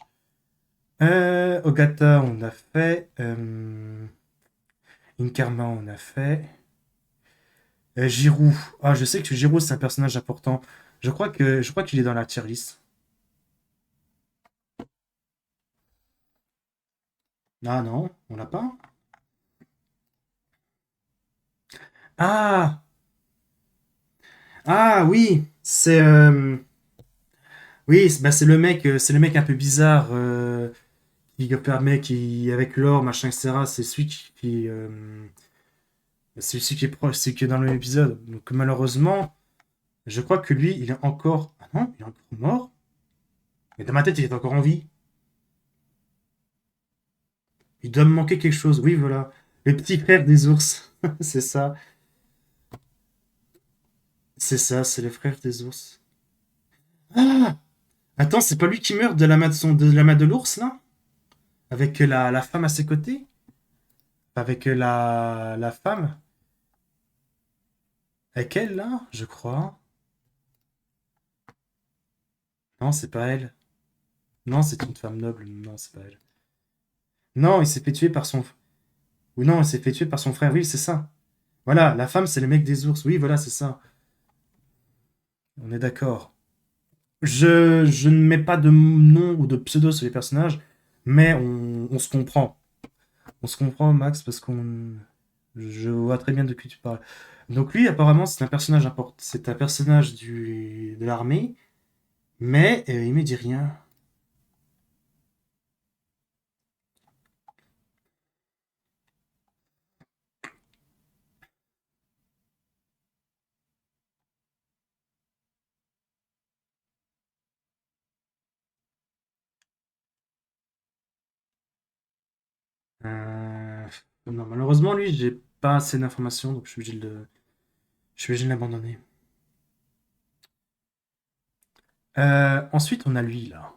Ogata, on a fait. Inkarma, on a fait. Jirou. Ah, je sais que Jirou, c'est un personnage important. Je crois qu'il est dans la tier list. Ah non, on l'a pas. Ah, ah oui, oui, bah, c'est le mec un peu bizarre qui permet, qui avec l'or, machin, etc. C'est celui c'est celui qui est proche, c'est qui est dans le même épisode. Donc malheureusement, je crois que lui, il est encore. Ah non, il est encore mort. Mais dans ma tête, il est encore en vie. Il doit me manquer quelque chose. Oui, voilà. Le petit frère des ours. C'est ça. C'est ça, c'est le frère des ours. Ah, attends, c'est pas lui qui meurt de la main de la main de l'ours, là? Avec la femme à ses côtés? Avec la femme? Avec elle, là? Je crois. Non, c'est pas elle. Non, c'est une femme noble. Non, c'est pas elle. Non, il s'est fait tuer par son... Ou non, il s'est fait tuer par son frère. Oui, c'est ça. Voilà, la femme, c'est le mec des ours. Oui, voilà, c'est ça. On est d'accord. Je ne mets pas de nom ou de pseudo sur les personnages, mais on se comprend. On se comprend, Max, parce qu'on... Je vois très bien de qui tu parles. Donc lui, apparemment, c'est un personnage important. C'est un personnage de l'armée, mais il me dit rien. Euh, Non, malheureusement, lui, j'ai pas assez d'informations, donc je suis obligé de l'abandonner. Ensuite, on a lui, là.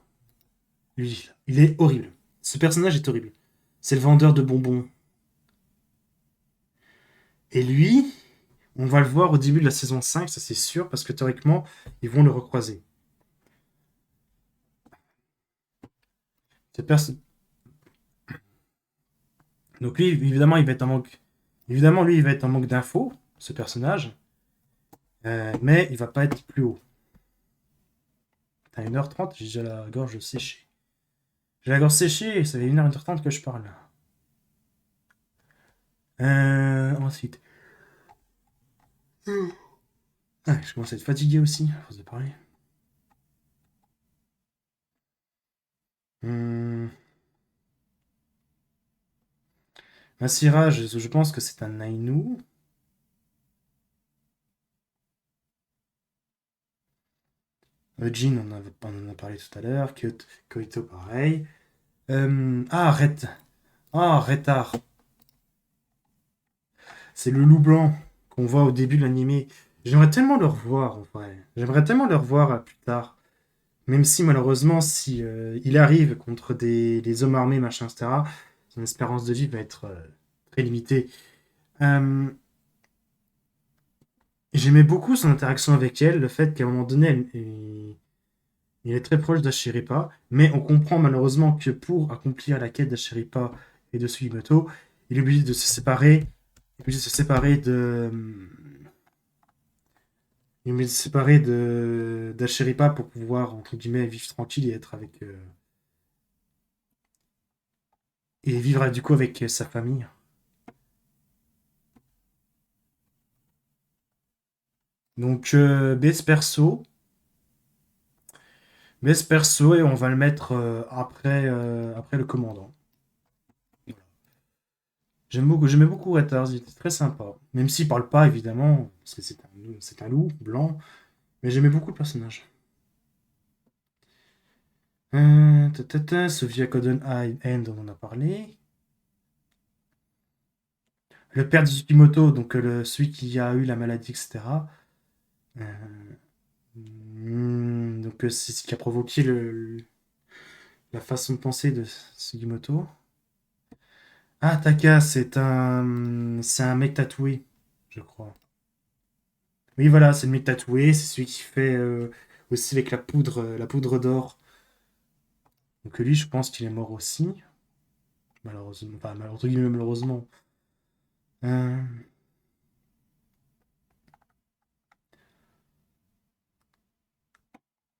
Lui, là. Il est horrible. Ce personnage est horrible. C'est le vendeur de bonbons. Et lui, on va le voir au début de la saison 5, ça c'est sûr, parce que théoriquement, ils vont le recroiser. Cette personne... Donc lui, évidemment, il va être en manque. Évidemment, lui, il va être en manque d'infos, ce personnage, mais il va pas être plus haut. T'as 1h30, j'ai déjà la gorge séchée. J'ai la gorge séchée, ça fait 1h30 que je parle. Ensuite. Ah, je commence à être fatigué aussi, à force de parler. Hum, Masira, je pense que c'est un Ainu. Jin, on en a parlé tout à l'heure. Koito, pareil. Ret. Ah, Retar. C'est le loup blanc qu'on voit au début de l'animé. J'aimerais tellement le revoir, en vrai. J'aimerais tellement le revoir plus tard. Même si, malheureusement, si il arrive contre des hommes armés, machin, etc., son espérance de vie va être très limitée. Euh, J'aimais beaucoup son interaction avec elle, le fait qu'à un moment donné, Il est très proche d'Ashiripa, mais on comprend malheureusement que pour accomplir la quête d'Ashiripa et de Sugimoto, il est obligé de se séparer. Il est obligé de se séparer de. Il est obligé de se séparer de d'Ashiripa pour pouvoir, entre guillemets, vivre tranquille et être avec. Et vivre du coup avec sa famille. Donc, base perso, et on va le mettre après le commandant. J'aimais beaucoup Retters, il était très sympa. Même s'il parle pas, évidemment, parce que c'est un loup blanc, mais j'aimais beaucoup le personnage. Sofia Codon End, on en a parlé. Le père de Tsukimoto, donc celui qui a eu la maladie, etc. Euh, donc c'est ce qui a provoqué la façon de penser de Sugimoto. Ah, Taka, c'est un mec tatoué, je crois. Oui, voilà, c'est le mec tatoué, c'est celui qui fait aussi avec la poudre d'or. Donc lui, je pense qu'il est mort aussi, malheureusement. Enfin, entre guillemets, malheureusement. Euh,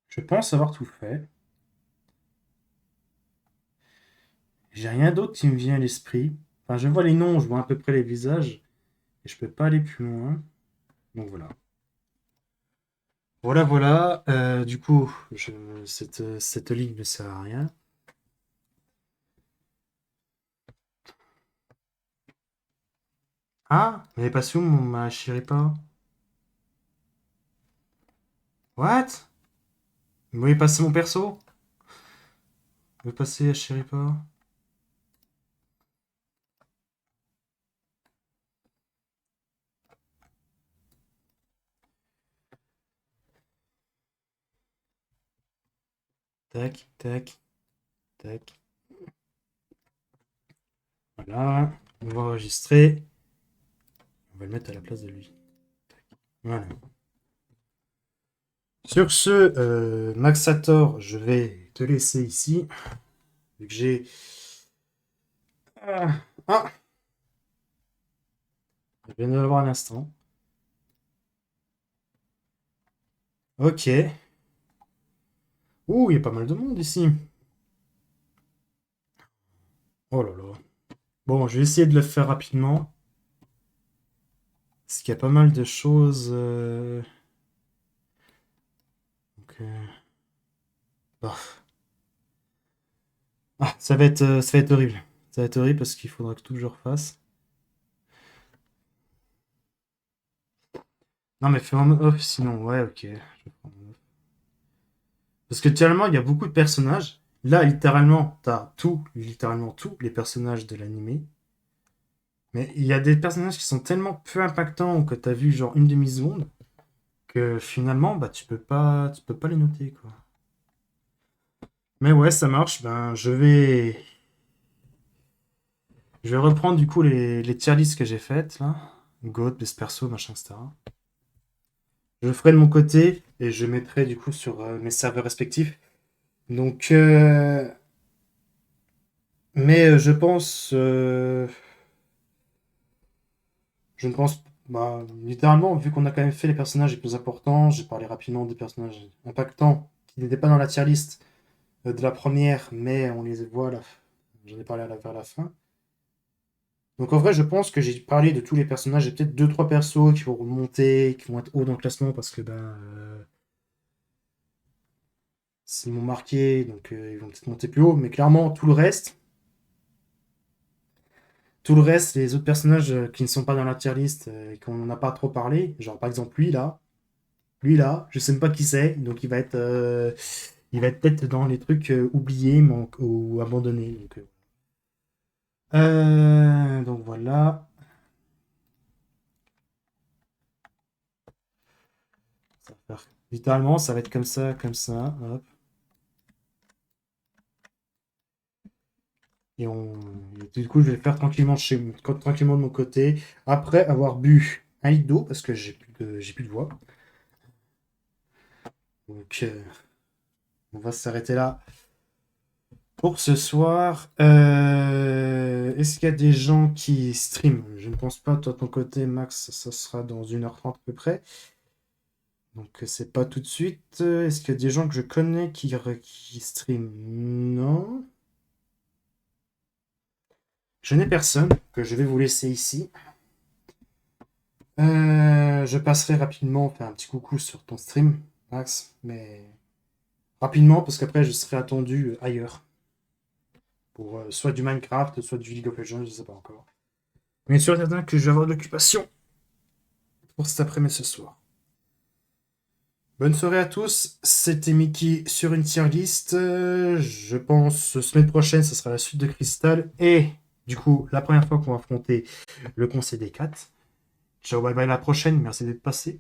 je pense avoir tout fait. J'ai rien d'autre qui me vient à l'esprit. Enfin, je vois les noms, je vois à peu près les visages, et je peux pas aller plus loin. Donc voilà. Voilà, voilà. Du coup, cette ligne ne sert à rien. Ah, mais pas où ma Chiripa? What? Vous m'avez passé mon perso? Vous m'avez passé à Chiripa? Tac, tac, tac. Voilà. On va enregistrer. On va le mettre à la place de lui. Voilà. Sur ce, Maxator, je vais te laisser ici. Vu que j'ai. Ah, ah, je viens de l'avoir un instant. Ok. Ouh, il y a pas mal de monde ici. Oh là là. Bon, je vais essayer de le faire rapidement. Parce qu'il y a pas mal de choses. Donc, bah. Ah, ça va être horrible. Ça va être horrible parce qu'il faudra que tout je refasse. Non, mais fais en off sinon. Ouais, ok. Je vais prendre en off. Parce que tellement il y a beaucoup de personnages. Là, littéralement, littéralement tous les personnages de l'animé. Mais il y a des personnages qui sont tellement peu impactants que t'as vu genre une demi-seconde que finalement, bah, tu peux pas les noter, quoi. Mais ouais, ça marche. Ben, je vais reprendre du coup les tier lists que j'ai faites là. Goat, best perso, machin, etc. Je ferai de mon côté et je mettrai du coup sur mes serveurs respectifs. Donc, mais je ne pense, bah, littéralement, vu qu'on a quand même fait les personnages les plus importants, j'ai parlé rapidement des personnages impactants qui n'étaient pas dans la tier list de la première, mais on les voit là. J'en ai parlé vers la fin. Donc en vrai, je pense que j'ai parlé de tous les personnages. J'ai peut-être deux trois persos qui vont remonter, qui vont être hauts dans le classement parce que ben s'ils m'ont marqué, donc ils vont peut-être monter plus haut. Mais clairement, tout le reste, les autres personnages qui ne sont pas dans la tier list et qu'on n'a pas trop parlé, genre par exemple lui là, je sais même pas qui c'est, donc il va être peut-être dans les trucs oubliés ou abandonnés. Donc voilà. Littéralement, ça va être comme ça, comme ça. Hop. Et du coup, je vais le faire tranquillement de mon côté, après avoir bu un litre d'eau, parce que j'ai plus de voix. Donc, On va s'arrêter là pour ce soir. Est-ce qu'il y a des gens qui streament? Je ne pense pas. Toi, de ton côté, Max, ça sera dans 1h30 à peu près. Donc, c'est pas tout de suite. Est-ce qu'il y a des gens que je connais qui streament? Non. Je n'ai personne, que je vais vous laisser ici. Je passerai rapidement faire un petit coucou sur ton stream, Max, mais rapidement, parce qu'après, je serai attendu ailleurs. Pour soit du Minecraft, soit du League of Legends, je sais pas encore. Mais sûr et certain que je vais avoir de l'occupation pour cet après-midi ce soir. Bonne soirée à tous, c'était Mickey sur une tier list. Je pense semaine prochaine, ce sera la suite de Crystal. Et du coup, la première fois qu'on va affronter le Conseil des 4. Ciao, bye bye, à la prochaine. Merci d'être passé.